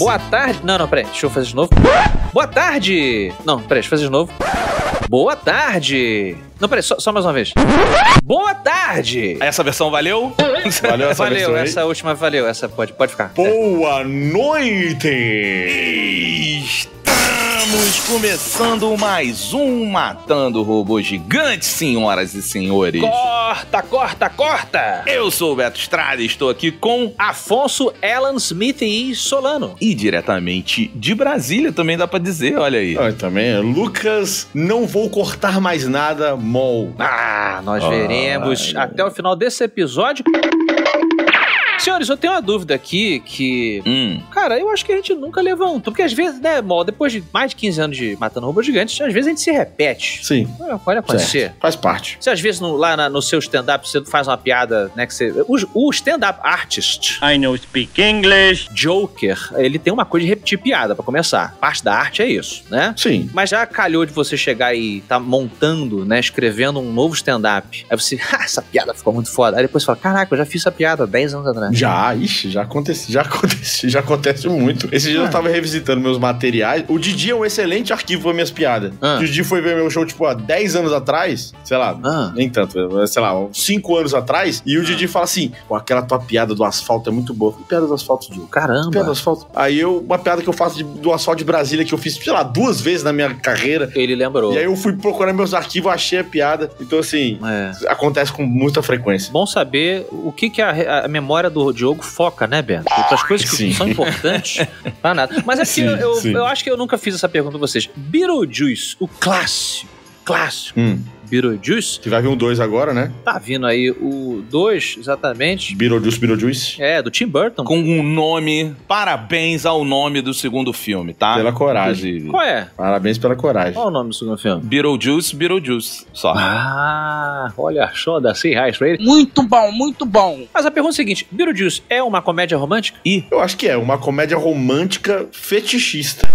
Boa tarde. Não, peraí. Deixa eu fazer de novo. Boa tarde. Não, peraí, deixa eu fazer de novo. Boa tarde. Não, peraí, só mais uma vez. Boa tarde. Essa versão valeu? Valeu essa última valeu. Essa pode ficar. Boa noite. Estamos começando mais um Matando Robô Gigante, senhoras e senhores. Corta! Eu sou o Beto Estrada e estou aqui com Afonso Alan Smith e Solano. E diretamente de Brasília também dá pra dizer, olha aí. Também, Lucas, não vou cortar mais nada, Mol. Nós veremos até o final desse episódio. Senhores, eu tenho uma dúvida aqui que... Cara, eu acho que a gente nunca levantou. Porque às vezes, né, Mol, depois de mais de 15 anos de Matando Robôs Gigantes, às vezes a gente se repete. Sim. Pode acontecer. Certo. Faz parte. Você às vezes lá no seu stand-up você faz uma piada, né, que você... O stand-up artist... I know speak English. Joker, ele tem uma coisa de repetir piada, pra começar. Parte da arte é isso, né? Sim. Mas já calhou de você chegar e tá montando, né, escrevendo um novo stand-up. Aí você, essa piada ficou muito foda. Aí depois você fala, caraca, eu já fiz essa piada 10 anos atrás. Já acontece muito. Esse dia eu tava revisitando meus materiais. O Didi é um excelente arquivo para minhas piadas. O Didi foi ver meu show, tipo, há 10 anos atrás, sei lá, nem tanto, sei lá, 5 anos atrás, e o Didi fala assim, pô, aquela tua piada do asfalto é muito boa. Que piada do asfalto, Didi? Caramba! Piada do asfalto. Aí uma piada que eu faço do asfalto de Brasília, que eu fiz, sei lá, 2 vezes na minha carreira. Ele lembrou. E aí eu fui procurar meus arquivos, achei a piada. Então, assim, acontece com muita frequência. Bom saber o que a memória do Diogo foca, né, Beto? Outras coisas que não são importantes pra nada. Mas assim, eu acho que eu nunca fiz essa pergunta pra vocês. Beetlejuice, o clássico. Beetlejuice. Que vai vir um 2 agora, né? Tá vindo aí o 2, exatamente. Beetlejuice. É, do Tim Burton. Com um nome, parabéns ao nome do segundo filme, tá? Pela coragem. Qual é? Parabéns pela coragem. Qual é o nome do segundo filme? Beetlejuice, só. Olha só, dá 100 reais pra ele. Muito bom. Mas a pergunta é a seguinte, Beetlejuice é uma comédia romântica? Eu acho que é uma comédia romântica fetichista.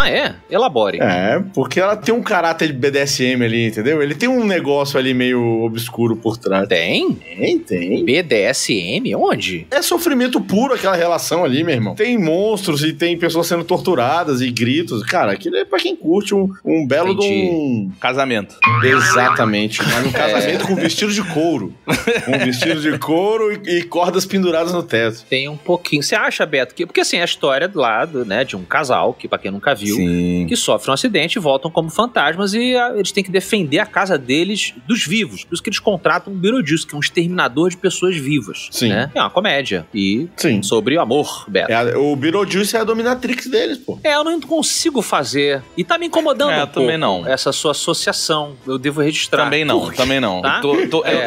É? Elabore. É, porque ela tem um caráter de BDSM ali, entendeu? Ele tem um negócio ali meio obscuro por trás. Tem? Tem. BDSM? Onde? É sofrimento puro aquela relação ali, meu irmão. Tem monstros e tem pessoas sendo torturadas e gritos. Cara, aquilo é pra quem curte um belo de um... Casamento. Exatamente. Mas um casamento com vestido de couro. Com vestido de couro e cordas penduradas no teto. Tem um pouquinho. Você acha, Beto, que... Porque assim, a história do lado, né, de um casal, que pra quem nunca viu, que sofre um acidente e voltam como fantasmas e eles têm que defender a casa deles dos vivos. Por isso que eles contratam um Beetlejuice, que é um exterminador de pessoas vivas. Sim. Né? É uma comédia. E sobre o amor, Beto. O Beetlejuice é a dominatrix deles, pô. Eu não consigo fazer. E tá me incomodando um pouco também não. Essa sua associação. Eu devo registrar. Também não. Tá?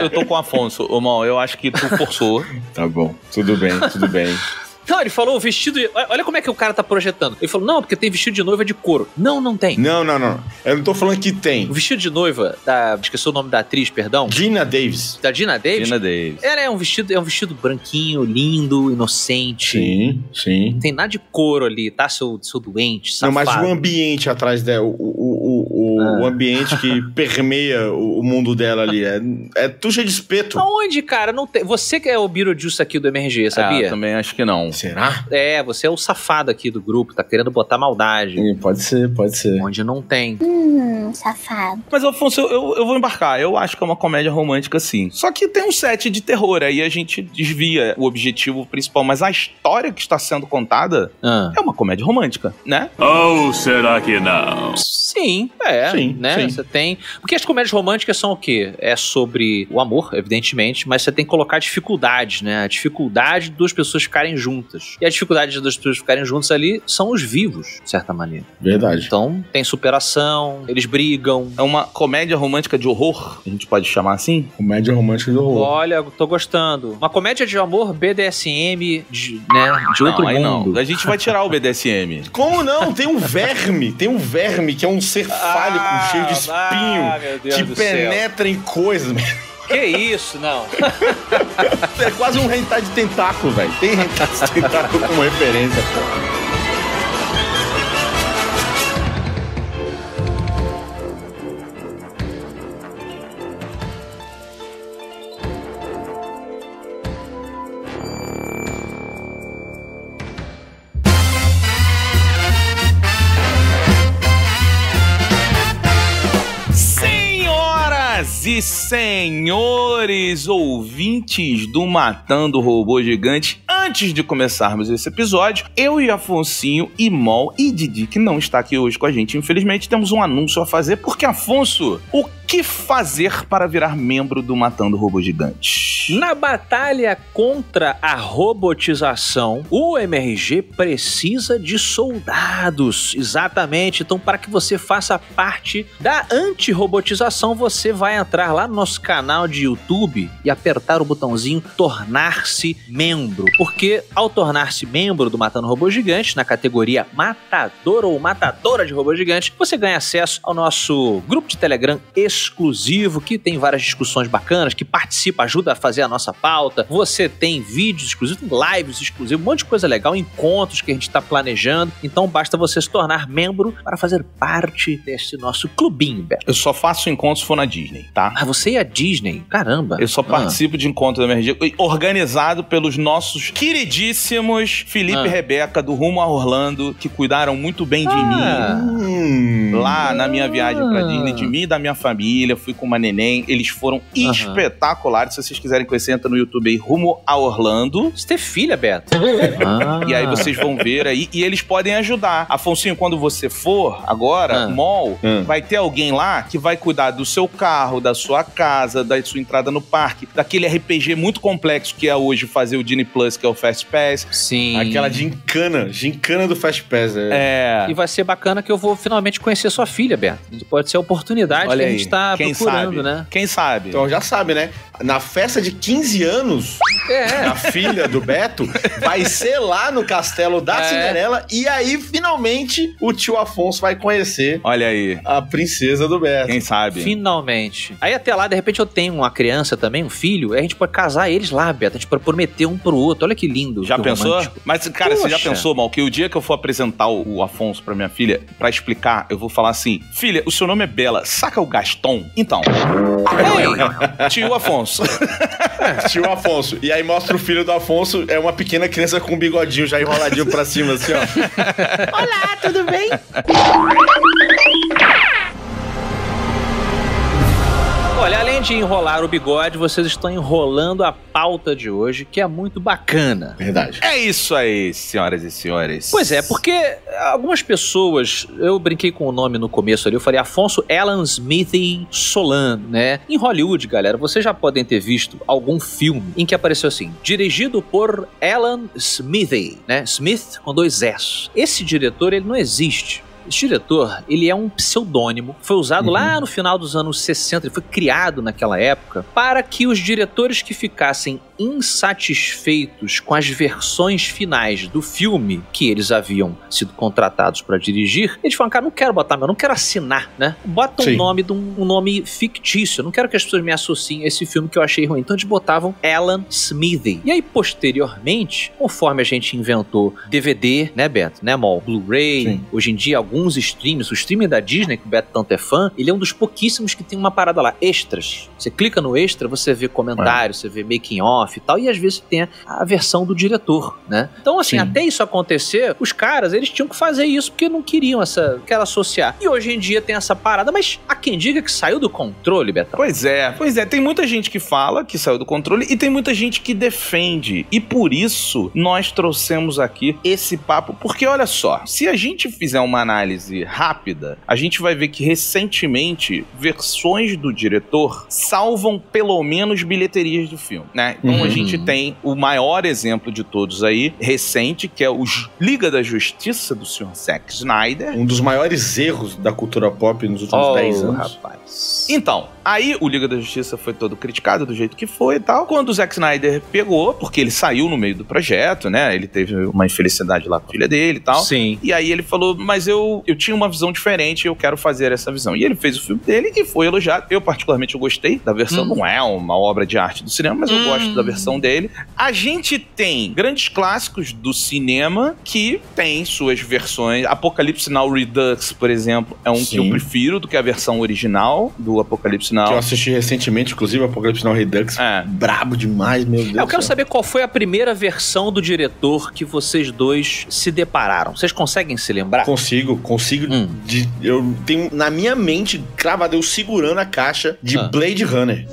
Eu tô com o Afonso. Mal, eu acho que tu forçou. Tá bom. Tudo bem. Não, ele falou o vestido... Olha como é que o cara tá projetando. Ele falou, não, porque tem vestido de noiva de couro. Não tem. Não. Eu não tô falando que tem. O vestido de noiva esqueci o nome da atriz, perdão. Geena Davis. Da Geena Davis? Geena Davis. Ela é um vestido branquinho, lindo, inocente. Sim. Não tem nada de couro ali, tá? Seu doente, safado. Não, mas o ambiente atrás dela, o ambiente que permeia o mundo dela ali, é tudo de espeto. Aonde, cara? Não tem. Você que é o Beetlejuice aqui do MRG, sabia? Também acho que não. Será? Você é o safado aqui do grupo, tá querendo botar maldade. Pode ser. Onde não tem. Safado. Mas, Afonso, eu vou embarcar. Eu acho que é uma comédia romântica, sim. Só que tem um set de terror, aí a gente desvia o objetivo principal. Mas a história que está sendo contada é uma comédia romântica, né? Ou será que não? Sim, né? Sim. Você tem... Porque as comédias românticas são o quê? É sobre o amor, evidentemente, mas você tem que colocar dificuldades, né? A dificuldade de duas pessoas ficarem juntas. E a dificuldade de duas pessoas ficarem juntas ali são os vivos, de certa maneira. Verdade. Então, tem superação, eles brigam. É uma comédia romântica de horror, a gente pode chamar assim? Comédia romântica de horror. Olha, tô gostando. Uma comédia de amor BDSM, de outro mundo. Não. A gente vai tirar o BDSM. Como não? Tem um verme que é um ser fálico, cheio de espinho, que penetra em coisas. Que isso, não. É quase um hentai de tentáculo, velho. Tem hentai de tentáculo como referência, pô. e senhores ouvintes do Matando Robô Gigante, antes de começarmos esse episódio, eu e Afonsinho e Mol e Didi, que não está aqui hoje com a gente, infelizmente, temos um anúncio a fazer, porque, Afonso, o que fazer para virar membro do Matando Robô Gigante? Na batalha contra a robotização, o MRG precisa de soldados. Exatamente. Então, para que você faça parte da anti-robotização, você vai entrar lá no nosso canal de YouTube e apertar o botãozinho tornar-se membro. Porque ao tornar-se membro do Matando Robô Gigante, na categoria Matador ou Matadora de Robô Gigante, você ganha acesso ao nosso grupo de Telegram exclusivo, que tem várias discussões bacanas, que participa, ajuda a fazer a nossa pauta. Você tem vídeos exclusivos, lives exclusivos, um monte de coisa legal, encontros que a gente está planejando. Então basta você se tornar membro para fazer parte desse nosso clubinho, Beto. Eu só faço encontros se for na Disney, tá? Ah, você e a Disney? Caramba. Eu só participo de encontros da MRG, organizado pelos nossos queridíssimos Felipe e Rebeca, do Rumo a Orlando, que cuidaram muito bem de mim. Lá na minha viagem pra Disney, de mim e da minha família, fui com uma neném, eles foram espetaculares. Se vocês quiserem conhecer, entra no YouTube aí, Rumo a Orlando. Você tem filha, Beto? E aí vocês vão ver aí, e eles podem ajudar. Afonsinho, quando você for agora, Mol, vai ter alguém lá que vai cuidar do seu carro, da sua casa, da sua entrada no parque, daquele RPG muito complexo que é hoje fazer o Disney Plus, que é o Fast Pass. Sim. Aquela gincana do Fast Pass. E vai ser bacana que eu vou finalmente conhecer sua filha, Beto. Pode ser a oportunidade que a gente tá procurando, né? Quem sabe? Então já sabe, né? Na festa de 15 anos, a filha do Beto vai ser lá no castelo da Cinderela, e aí, finalmente, o tio Afonso vai conhecer a princesa do Beto. Quem sabe? Finalmente. Aí até lá, de repente, eu tenho uma criança também, um filho, e a gente pode casar eles lá, Beto. A gente pode prometer um pro outro. Olha que lindo. Já que pensou? Romântico. Mas, cara, você já pensou, Mal, que o dia que eu for apresentar o Afonso pra minha filha, pra explicar, eu vou falar assim: filha, o seu nome é Bela, saca o Gaston? Então. Ei, tio Afonso. Tio Afonso. E aí mostra o filho do Afonso, é uma pequena criança com um bigodinho já enroladinho pra cima, assim, ó. Olá, tudo bem? Olha, além de enrolar o bigode, vocês estão enrolando a pauta de hoje, que é muito bacana. Verdade. É isso aí, senhoras e senhores. Pois é, porque algumas pessoas, eu brinquei com o nome no começo ali, eu falei Afonso Alan Smithy Solano, né? Em Hollywood, galera, vocês já podem ter visto algum filme em que apareceu assim, dirigido por Alan Smithy, né? Smith com 2 S. Esse diretor, ele não existe. Esse diretor, ele é um pseudônimo, foi usado lá no final dos anos 60, ele foi criado naquela época para que os diretores que ficassem insatisfeitos com as versões finais do filme que eles haviam sido contratados para dirigir, eles falaram, cara, não quero botar meu, não quero assinar, né? Bota um nome de um nome fictício, eu não quero que as pessoas me associem a esse filme que eu achei ruim. Então eles botavam Alan Smithy. E aí, posteriormente, conforme a gente inventou DVD, né, Beto? Né, Mol? Blu-ray, hoje em dia alguns streams, o streaming da Disney, que o Beto tanto é fã, ele é um dos pouquíssimos que tem uma parada lá, extras. Você clica no extra, você vê comentários, você vê making off e tal, e às vezes tem a versão do diretor, né? Então, assim, até isso acontecer, os caras, eles tinham que fazer isso porque não queriam quero associar. E hoje em dia tem essa parada, mas há quem diga que saiu do controle, Betão. Pois é. Tem muita gente que fala que saiu do controle e tem muita gente que defende. E por isso, nós trouxemos aqui esse papo, porque olha só, se a gente fizer uma análise rápida, a gente vai ver que recentemente versões do diretor salvam pelo menos bilheterias do filme, né? Então a gente tem o maior exemplo de todos aí, recente, que é o Liga da Justiça do Sr. Zack Snyder. Um dos maiores erros da cultura pop nos últimos 10 anos. Rapaz. Então, aí o Liga da Justiça foi todo criticado do jeito que foi e tal. Quando o Zack Snyder pegou, porque ele saiu no meio do projeto, né? Ele teve uma infelicidade lá com a filha dele e tal. Sim. E aí ele falou, mas eu tinha uma visão diferente, eu quero fazer essa visão. E ele fez o filme dele e foi elogiado. Eu particularmente gostei da versão, não é uma obra de arte do cinema, mas eu gosto da versão dele. A gente tem grandes clássicos do cinema que tem suas versões. Apocalipse Now Redux, por exemplo, é um que eu prefiro do que a versão original do Apocalipse Now. Que eu assisti recentemente, inclusive, Apocalipse Now Redux. Brabo demais, meu Deus. Eu quero saber qual foi a primeira versão do diretor que vocês dois se depararam. Vocês conseguem se lembrar? Consigo. Eu tenho na minha mente cravado eu segurando a caixa de Blade Runner.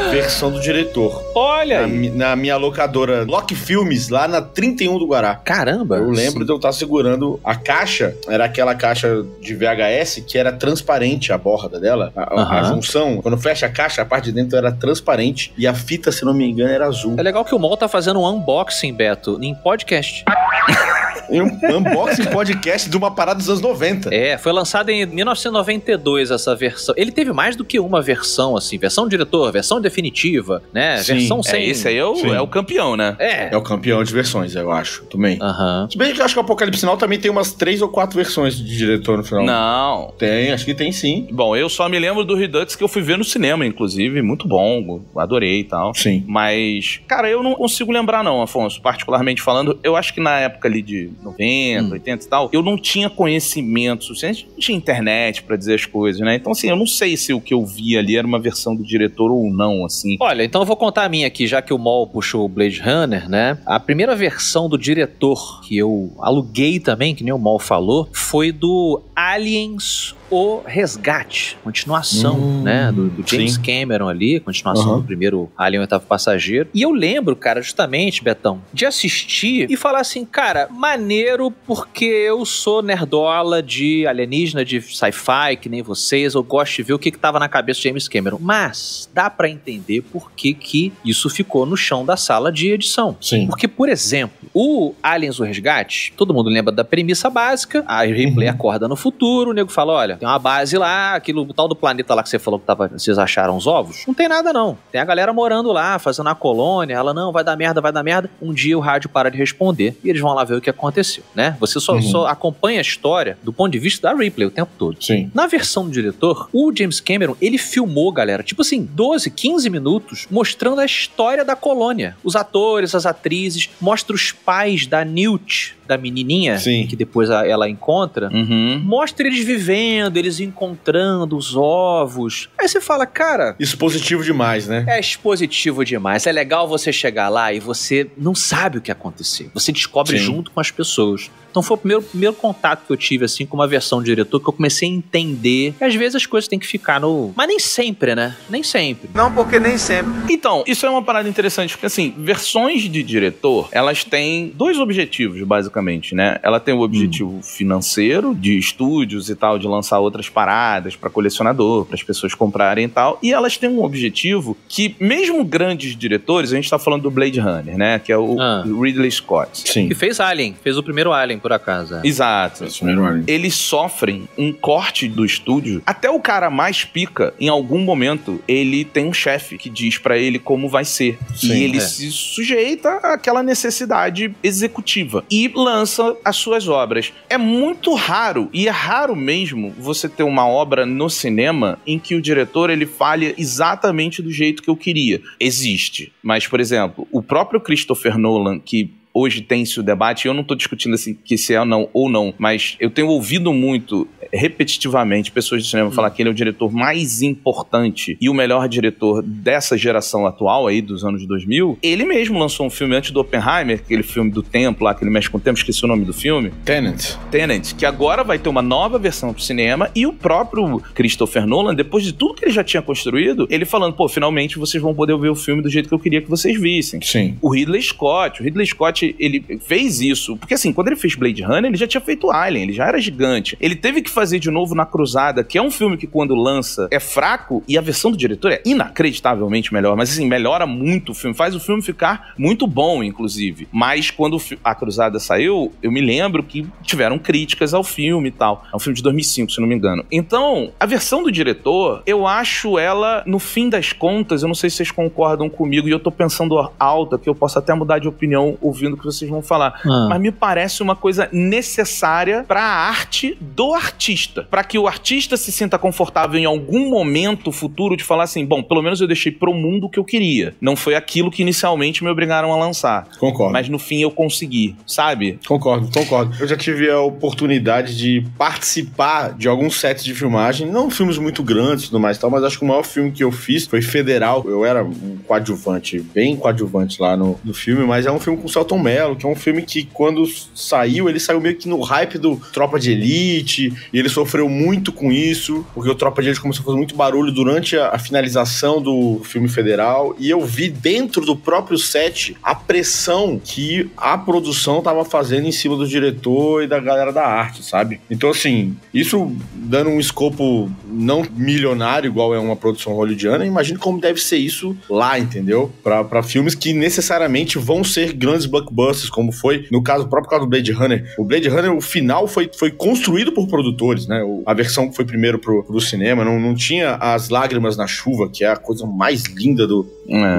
Versão do diretor. Olha aí. Na minha locadora Lock Filmes, lá na 31 do Guará. Caramba. Eu lembro de eu estar segurando a caixa. Era aquela caixa de VHS que era transparente a borda dela. A junção, quando fecha a caixa, a parte de dentro era transparente. E a fita, se não me engano, era azul. É legal que o Mol tá fazendo um unboxing, Beto, em podcast. Em um unboxing podcast de uma parada dos anos 90. Foi lançado em 1992 essa versão. Ele teve mais do que uma versão, assim. Versão do diretor, versão definitiva, né? Sim. Versão sem... Esse aí é o campeão, né? É o campeão de versões, eu acho, também. Se bem que eu acho que o Apocalipse Now também tem umas 3 ou 4 versões de diretor no final. Não. Tem, acho que tem sim. Bom, eu só me lembro do Redux que eu fui ver no cinema, inclusive. Muito bom, adorei e tal. Sim. Mas, cara, eu não consigo lembrar não, Afonso, particularmente falando. Eu acho que na época ali de 90, 80 e tal, eu não tinha conhecimento suficiente, não tinha internet pra dizer as coisas, né? Então, assim, eu não sei se o que eu vi ali era uma versão do diretor ou não, assim. Olha, então eu vou contar a minha aqui, já que o Mol puxou o Blade Runner, né? A primeira versão do diretor que eu aluguei também, que nem o Mol falou, foi do Aliens O Resgate, continuação, né, do James Cameron ali, continuação do primeiro Alien, o Oitavo Passageiro. E eu lembro, cara, justamente, Betão, de assistir e falar assim, cara, maneiro porque eu sou nerdola de alienígena, de sci-fi, que nem vocês, eu gosto de ver o que tava na cabeça de James Cameron. Mas dá pra entender por que isso ficou no chão da sala de edição. Sim. Porque, por exemplo, o Aliens O Resgate, todo mundo lembra da premissa básica, a Ripley acorda no futuro, o nego fala, olha, tem uma base lá, aquilo, o tal do planeta lá que você falou que vocês acharam os ovos, não tem nada não. Tem a galera morando lá, fazendo a colônia, ela, não, vai dar merda. Um dia o rádio para de responder e eles vão lá ver o que aconteceu, né? Você só acompanha a história do ponto de vista da Ripley o tempo todo. Sim. Na versão do diretor, o James Cameron, ele filmou, galera, tipo assim, 12, 15 minutos mostrando a história da colônia. Os atores, as atrizes, mostra os pais da Newt, da menininha, que depois ela encontra, mostra eles vivendo, eles encontrando os ovos. Aí você fala, cara... Expositivo demais, né? É expositivo demais. É legal você chegar lá e você não sabe o que aconteceu. Você descobre junto com as pessoas. Então foi o primeiro contato que eu tive, assim, com uma versão de diretor, que eu comecei a entender que às vezes as coisas têm que ficar no... Mas nem sempre, né? Nem sempre. Não, porque nem sempre. Então, isso é uma parada interessante, porque assim, versões de diretor, elas têm 2 objetivos, basicamente, né? Ela tem o objetivo financeiro, de estúdios e tal, de lançar outras paradas pra colecionador, para as pessoas comprarem e tal, e elas têm um objetivo que, mesmo grandes diretores, a gente tá falando do Blade Runner, né? Que é o Ridley Scott. Sim. Que fez Alien, fez o primeiro Alien, por acaso. Exato. Eles sofrem um corte do estúdio. Até o cara mais pica, em algum momento, ele tem um chefe que diz pra ele como vai ser. Sim, e ele se sujeita àquela necessidade executiva. E lança as suas obras. É muito raro, e é raro mesmo, você ter uma obra no cinema em que o diretor, ele fale exatamente do jeito que eu queria. Existe. Mas, por exemplo, o próprio Christopher Nolan, que hoje tem-se o debate, eu não tô discutindo assim, que se é ou não, mas eu tenho ouvido muito, repetitivamente, pessoas de cinema falar que ele é o diretor mais importante e o melhor diretor dessa geração atual aí, dos anos 2000. Ele mesmo lançou um filme antes do Oppenheimer, aquele filme do tempo lá, que ele mexe com o tempo, esqueci o nome do filme. Tenet, que agora vai ter uma nova versão pro cinema, e o próprio Christopher Nolan, depois de tudo que ele já tinha construído, ele falando, pô, finalmente vocês vão poder ver o filme do jeito que eu queria que vocês vissem. Sim. O Ridley Scott, ele fez isso, porque assim, quando ele fez Blade Runner, ele já tinha feito Alien, ele já era gigante. Ele teve que fazer de novo Na Cruzada, que é um filme que quando lança é fraco, e a versão do diretor é inacreditavelmente melhor, mas assim, melhora muito o filme, faz o filme ficar muito bom, inclusive. Mas quando A Cruzada saiu, eu me lembro que tiveram críticas ao filme e tal. É um filme de 2005, se não me engano. Então, a versão do diretor, eu acho ela, no fim das contas, eu não sei se vocês concordam comigo, e eu tô pensando alta, que eu posso até mudar de opinião ouvindo o que vocês vão falar, mas me parece uma coisa necessária pra arte do artista artista. Pra que o artista se sinta confortável em algum momento futuro de falar assim, bom, pelo menos eu deixei pro mundo o que eu queria. Não foi aquilo que inicialmente me obrigaram a lançar. Concordo. Mas no fim eu consegui, sabe? Concordo. Eu já tive a oportunidade de participar de alguns sets de filmagem, não filmes muito grandes e tudo mais e tal, mas acho que o maior filme que eu fiz foi Federal. Eu era um coadjuvante, bem coadjuvante lá no filme, mas é um filme com o Selton Mello, que é um filme que quando saiu, ele saiu meio que no hype do Tropa de Elite, e ele sofreu muito com isso, porque o Tropa de Elite começou a fazer muito barulho durante a finalização do filme Federal, e eu vi dentro do próprio set a pressão que a produção tava fazendo em cima do diretor e da galera da arte, sabe? Então, assim, isso dando um escopo não milionário, igual é uma produção hollywoodiana, imagino como deve ser isso lá, entendeu? Pra filmes que necessariamente vão ser grandes blockbusters, como foi no próprio caso do Blade Runner. O Blade Runner, o final foi construído por produtores, né? A versão que foi primeiro pro cinema, não tinha as lágrimas na chuva, que é a coisa mais linda do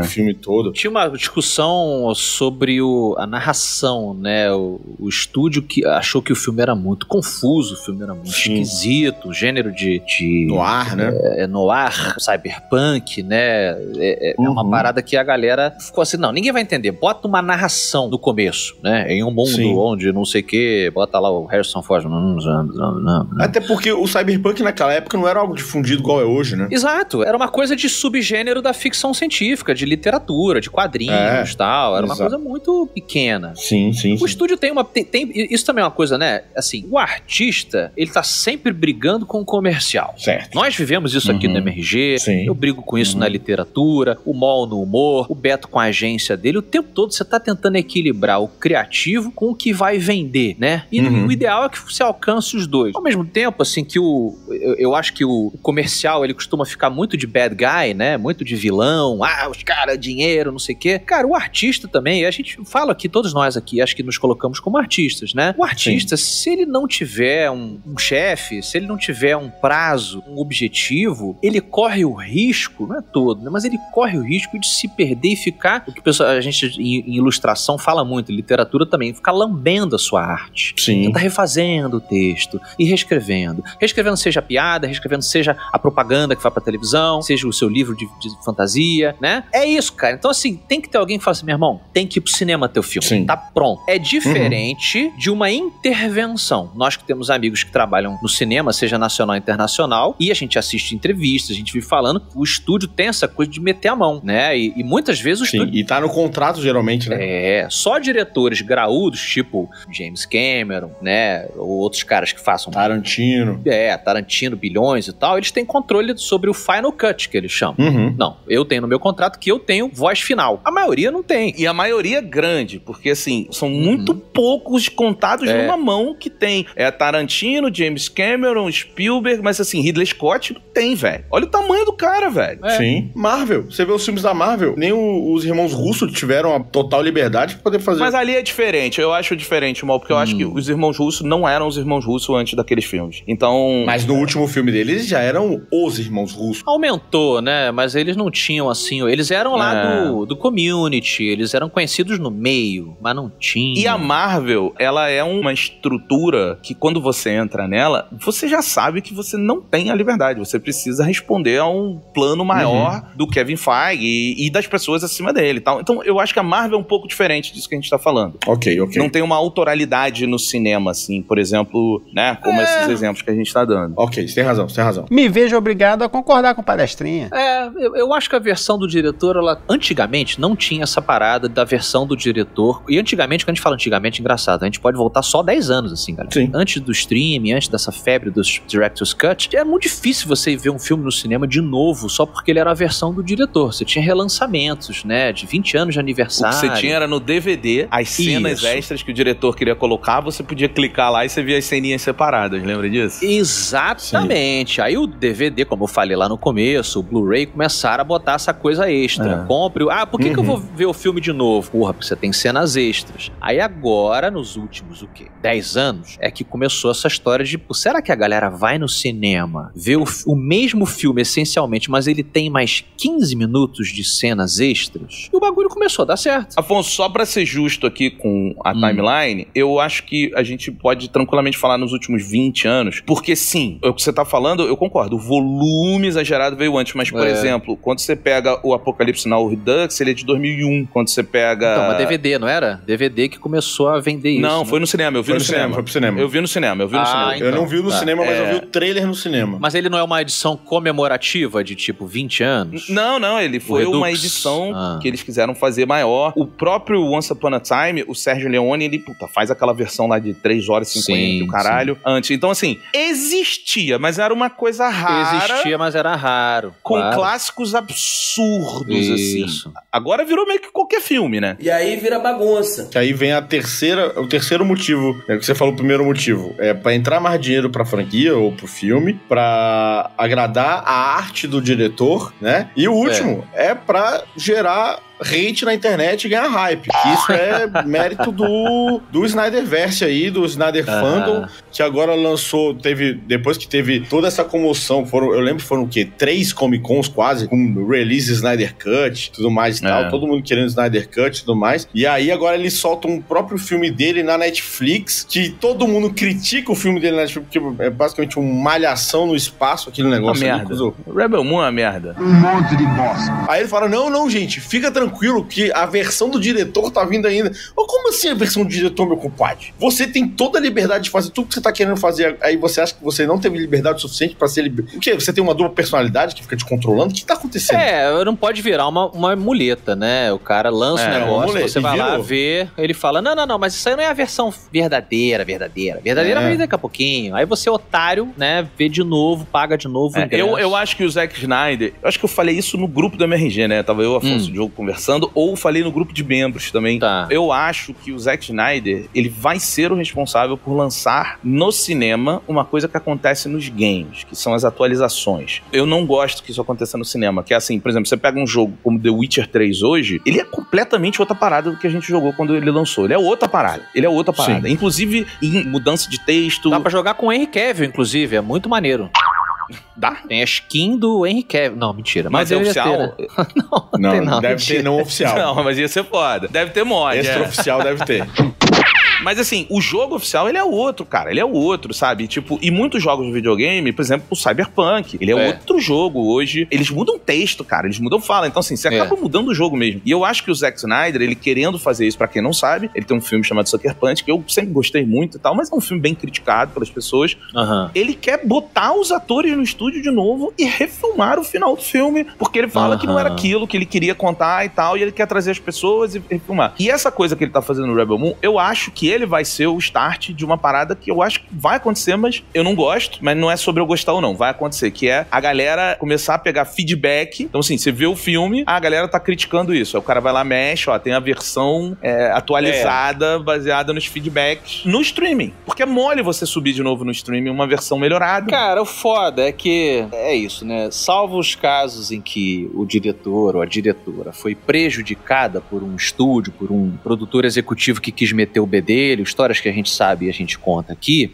filme todo. Tinha uma discussão sobre a narração, né? O estúdio que achou que o filme era muito confuso, o filme era muito esquisito, o gênero de noir, né? Noir, cyberpunk, né? É uma parada que a galera ficou assim, não, ninguém vai entender. Bota uma narração no começo, né? Em um mundo onde não sei o que, bota lá o Harrison Ford. Até porque o cyberpunk naquela época não era algo difundido igual é hoje, né? Exato. Era uma coisa de subgênero da ficção científica, de literatura, de quadrinhos e tal. Era uma coisa muito pequena. Sim. O estúdio tem isso também é uma coisa, né? Assim, o artista, ele tá sempre brigando com o comercial. Certo. Nós vivemos isso aqui no MRG. Eu brigo com isso na literatura, o Mol no humor, o Beto com a agência dele. O tempo todo você tá tentando equilibrar o criativo com o que vai vender, né? E o ideal é que você alcance os dois. Ao mesmo tempo, assim, que eu acho que o comercial, ele costuma ficar muito de bad guy, né? Muito de vilão. Os caras, dinheiro, não sei o quê. Cara, o artista também, a gente fala aqui, todos nós aqui, acho que nos colocamos como artistas, né? O artista, se ele não tiver um chefe, se ele não tiver um prazo, um objetivo, ele corre o risco, não é todo, né? Mas ele corre o risco de se perder e ficar, o que a gente em ilustração fala muito, em literatura também, ficar lambendo a sua arte. Sim. Você tá refazendo o texto e reescrevendo. Reescrevendo seja a piada, reescrevendo seja a propaganda que vai pra televisão, seja o seu livro de fantasia, né? É isso, cara. Então, assim, tem que ter alguém que fala assim, meu irmão, tem que ir pro cinema teu filme. Sim. Tá pronto. É diferente de uma intervenção. Nós que temos amigos que trabalham no cinema, seja nacional ou internacional, e a gente assiste entrevistas, a gente vive falando, o estúdio tem essa coisa de meter a mão, né? E muitas vezes o estúdio... E tá no contrato, geralmente, né? Só diretores graúdos, tipo James Cameron, né? Ou outros caras que façam... Tarantino, bilhões e tal, eles têm controle sobre o final cut, que eles chamam. Não, eu tenho no meu contrato que eu tenho voz final. A maioria não tem. E a maioria é grande, porque assim, são muito poucos contados numa mão que tem. É Tarantino, James Cameron, Spielberg, mas assim, Ridley Scott não tem, velho. Olha o tamanho do cara, velho. Sim. Marvel. Você vê os filmes da Marvel, nem os irmãos russos tiveram a total liberdade pra poder fazer. Mas ali é diferente, eu acho diferente, Mal, porque eu acho que os irmãos russos não eram os irmãos russos antes daqueles filmes. Então... Mas no último filme deles já eram os irmãos russos. Aumentou, né? Mas eles não tinham, assim... Eles eram lá do Community, eles eram conhecidos no meio, mas não tinham. E a Marvel, ela é uma estrutura que quando você entra nela, você já sabe que você não tem a liberdade. Você precisa responder a um plano maior do Kevin Feige e das pessoas acima dele. Tal. Então, eu acho que a Marvel é um pouco diferente disso que a gente tá falando. Ok. Não tem uma autoralidade no cinema, assim, por exemplo, né? Como esses exemplos que a gente tá dando. Ok, você tem razão. Me vejo obrigado a concordar com o palestrinha. Eu acho que a versão do diretor, ela antigamente não tinha essa parada da versão do diretor. E antigamente, quando a gente fala antigamente, é engraçado, a gente pode voltar só 10 anos, assim, galera. Sim. Antes do streaming, antes dessa febre dos Director's Cut, era muito difícil você ver um filme no cinema de novo, só porque ele era a versão do diretor. Você tinha relançamentos, né, de 20 anos de aniversário. O que você tinha era no DVD, as cenas extras que o diretor queria colocar, você podia clicar lá e você via as ceninhas separadas, lembra disso? Exatamente. Sim. Aí o DVD, como eu falei lá no começo, o Blu-ray, começaram a botar essa coisa extra. Compre. Por que eu vou ver o filme de novo? Porra, porque você tem cenas extras. Aí agora, nos últimos, 10 anos, é que começou essa história de, será que a galera vai no cinema cinema, vê o mesmo filme essencialmente, mas ele tem mais 15 minutos de cenas extras, e o bagulho começou a dar certo. Afonso, só pra ser justo aqui com a timeline, eu acho que a gente pode tranquilamente falar nos últimos 20 anos, porque sim, o que você tá falando, eu concordo, o volume exagerado veio antes, mas, por exemplo, quando você pega o Apocalipse Now Redux, ele é de 2001, quando você pega... Então, mas DVD, não era? DVD que começou a vender isso. Não, foi no cinema, eu vi no cinema. Foi pro cinema. Eu vi no cinema. Então, eu não vi no cinema, mas eu vi o trailer no cinema. Mas ele não é uma edição comemorativa de, tipo, 20 anos? Não, ele foi uma edição que eles quiseram fazer maior. O próprio Once Upon a Time, o Sérgio Leone, ele, faz aquela versão lá de 3 horas e 50, o caralho, antes. Então, assim, existia, mas era uma coisa rara. Existia, mas era raro. Com clássicos absurdos, assim. Agora virou meio que qualquer filme, né? E aí vira bagunça. Que aí vem o terceiro motivo, que você falou, o primeiro motivo, é pra entrar mais dinheiro pra franquia ou pro filme, pra agradar a arte do diretor, né? E o último é pra gerar hate na internet e ganhar hype. Que isso é mérito do Snyderverse aí, do Snyder Fandom, que agora lançou, depois que teve toda essa comoção, eu lembro que foram o quê? 3 Comic Cons quase, com release Snyder Cut, tudo mais e tal, todo mundo querendo Snyder Cut e tudo mais. E aí agora ele solta um próprio filme dele na Netflix, que todo mundo critica o filme dele na Netflix, porque é basicamente uma malhação no espaço, aquele negócio. Uma merda. Rebel Moon é uma merda. Um monte de bosta. Aí ele fala, não, gente, fica tranquilo, que a versão do diretor tá vindo ainda. Mas como assim a versão do diretor, meu compadre? Você tem toda a liberdade de fazer tudo que você tá querendo fazer, aí você acha que você não teve liberdade suficiente pra ser O quê? Você tem uma dupla personalidade que fica te controlando? O que tá acontecendo? Não pode virar uma muleta, né? O cara lança um negócio, você vai lá ver, ele fala, não, mas isso aí não é a versão verdadeira vai vir daqui a pouquinho. Aí você, otário, né, vê de novo, paga de novo o ingresso. Eu acho que o Zack Snyder, eu acho que eu falei isso no grupo do MRG, né? Tava eu, Afonso e o Diogo conversando, ou falei no grupo de membros também. Eu acho que o Zack Snyder, ele vai ser o responsável por lançar no cinema uma coisa que acontece nos games, que são as atualizações. Eu não gosto que isso aconteça no cinema, que é assim, por exemplo, você pega um jogo como The Witcher 3 hoje, ele é completamente outra parada do que a gente jogou quando ele lançou. Ele é outra parada. Sim. Inclusive em mudança de texto. Dá pra jogar com o Henry Cavill, inclusive, é muito maneiro. Dá? Tem a skin do Henry Cavill. Não, mentira. Mas é oficial? Ter, né? não, deve ter não oficial. Não, mas ia ser foda. Deve ter mod. Extra-oficial deve ter. Mas assim, o jogo oficial, ele é outro, cara. Ele é outro, sabe? Tipo, e muitos jogos de videogame, por exemplo, o Cyberpunk, ele é outro jogo hoje. Eles mudam texto, cara. Eles mudam fala. Então assim, você acaba mudando o jogo mesmo. E eu acho que o Zack Snyder, ele querendo fazer isso, pra quem não sabe, ele tem um filme chamado Sucker Punch, que eu sempre gostei muito e tal, mas é um filme bem criticado pelas pessoas. Ele quer botar os atores no estúdio de novo e refilmar o final do filme, porque ele fala que não era aquilo que ele queria contar e tal, e ele quer trazer as pessoas e refilmar. E essa coisa que ele tá fazendo no Rebel Moon, eu acho que ele vai ser o start de uma parada que eu acho que vai acontecer, mas eu não gosto, mas não é sobre eu gostar ou não, vai acontecer, que é a galera começar a pegar feedback. Então assim, você vê o filme, a galera tá criticando isso, aí o cara vai lá, mexe, tem a versão atualizada, baseada nos feedbacks no streaming, porque é mole você subir de novo no streaming uma versão melhorada. Cara, o foda é que é isso, né, salvo os casos em que o diretor ou a diretora foi prejudicada por um estúdio, por um produtor executivo que quis meter o bedelho, histórias que a gente sabe e a gente conta aqui,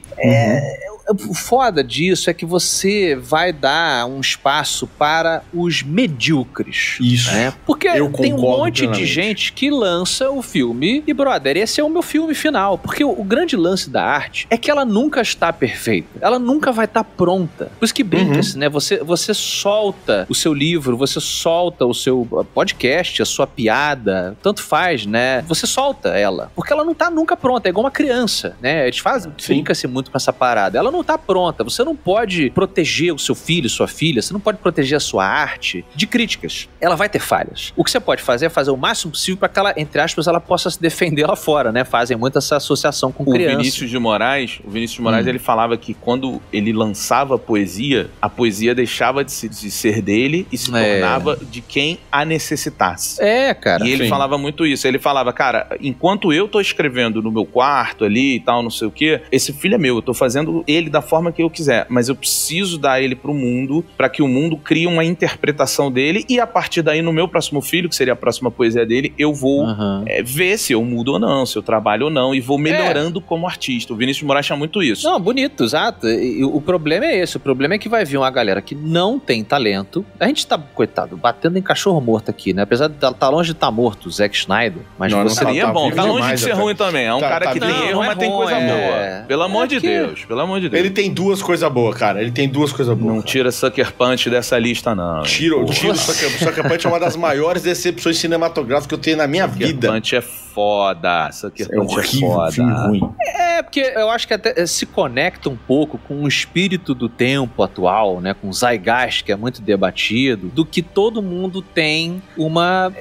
o foda disso é que você vai dar um espaço para os medíocres. Isso. Né? Porque tem um monte de gente que lança o filme e, brother, esse é o meu filme final. Porque o grande lance da arte é que ela nunca está perfeita. Ela nunca vai estar pronta. Por isso que brinca-se, né? Você solta o seu livro, você solta o seu podcast, a sua piada, tanto faz, né? Você solta ela. Porque ela não tá nunca pronta. É igual uma criança, né? A gente brinca-se muito com essa parada. Ela não tá pronta. Você não pode proteger o seu filho, sua filha, você não pode proteger a sua arte de críticas. Ela vai ter falhas. O que você pode fazer é fazer o máximo possível para que ela, entre aspas, ela possa se defender lá fora, né? Fazem muito essa associação com criança. O Vinícius de Moraes, ele falava que quando ele lançava a poesia deixava de ser dele e se tornava de quem a necessitasse. Cara. E ele falava muito isso. Ele falava, cara, enquanto eu tô escrevendo no meu quarto ali e tal, não sei o quê, esse filho é meu, eu tô fazendo ele ele da forma que eu quiser, mas eu preciso dar ele pro mundo, pra que o mundo crie uma interpretação dele, e a partir daí, no meu próximo filho, que seria a próxima poesia dele, eu vou ver se eu mudo ou não, se eu trabalho ou não, e vou melhorando como artista. O Vinícius de Moraes tinha muito isso. Não, bonito, exato. E o problema é esse, o problema é que vai vir uma galera que não tem talento. A gente tá, coitado, batendo em cachorro morto aqui, né? Apesar de tá longe de estar morto, o Zack Snyder, mas não seria bom. Tá longe de ser ruim também. É um cara que tem erro, mas tem coisa boa. Pelo amor de Deus, pelo amor de Deus. Ele tem duas coisas boas, cara. Ele tem duas coisas boas. Não tira Sucker Punch dessa lista, não. Tira Sucker Punch é uma das maiores decepções cinematográficas que eu tenho na minha vida. Sucker Punch é foda. Sucker Punch é foda. Filme ruim. Porque eu acho que até se conecta um pouco com o espírito do tempo atual, né? Com o Zeitgeist, que é muito debatido, do que todo mundo tem uma...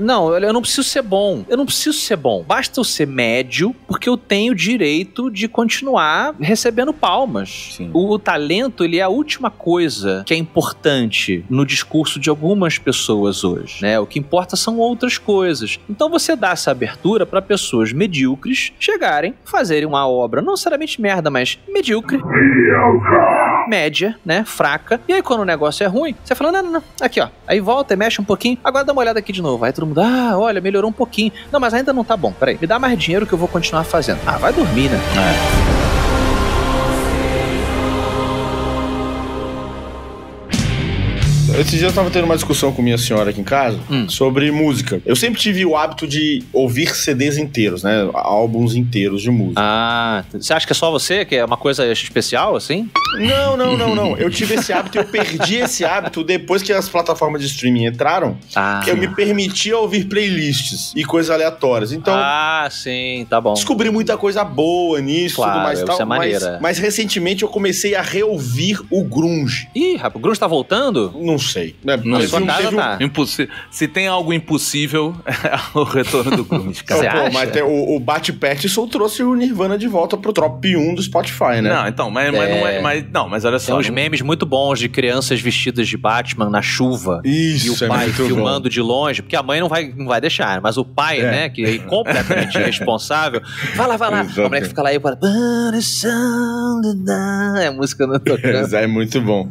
Não, eu não preciso ser bom. Eu não preciso ser bom. Basta eu ser médio, porque eu tenho o direito de continuar recebendo palmas. O talento, ele é a última coisa que é importante no discurso de algumas pessoas hoje, né? O que importa são outras coisas. Então você dá essa abertura para pessoas medíocres chegarem, fazerem uma obra, não necessariamente merda, mas medíocre, média, né, fraca, e aí quando o negócio é ruim, você fala, não, aqui ó, aí volta e mexe um pouquinho, agora dá uma olhada aqui de novo, aí todo mundo, olha, melhorou um pouquinho, não, mas ainda não tá bom, peraí, me dá mais dinheiro que eu vou continuar fazendo. Vai dormir, né? Esses dias eu tava tendo uma discussão com minha senhora aqui em casa sobre música. Eu sempre tive o hábito de ouvir CDs inteiros, né? Álbuns inteiros de música. Você acha que é só você? Que é uma coisa especial, assim? Não. Eu tive esse hábito e eu perdi esse hábito depois que as plataformas de streaming entraram. Eu me permitia ouvir playlists e coisas aleatórias. Então... sim, tá bom. Descobri muita coisa boa nisso, claro, tudo mais e tal. É maneira. Mas recentemente eu comecei a reouvir o grunge. Ih, rapaz, o grunge tá voltando? Não sei. Se tem algo impossível, é o retorno do grunge, cara. Mas o Bat Pattinson trouxe o Nirvana de volta pro top 1 do Spotify, né? Não, então, mas olha só. Tem uns memes muito bons de crianças vestidas de Batman na chuva. Isso, e o pai filmando de longe, porque a mãe não vai deixar, mas o pai, né, que é completamente irresponsável, vai lá. Exatamente. A mulher que fica lá e fala, a música não tocando. É muito bom.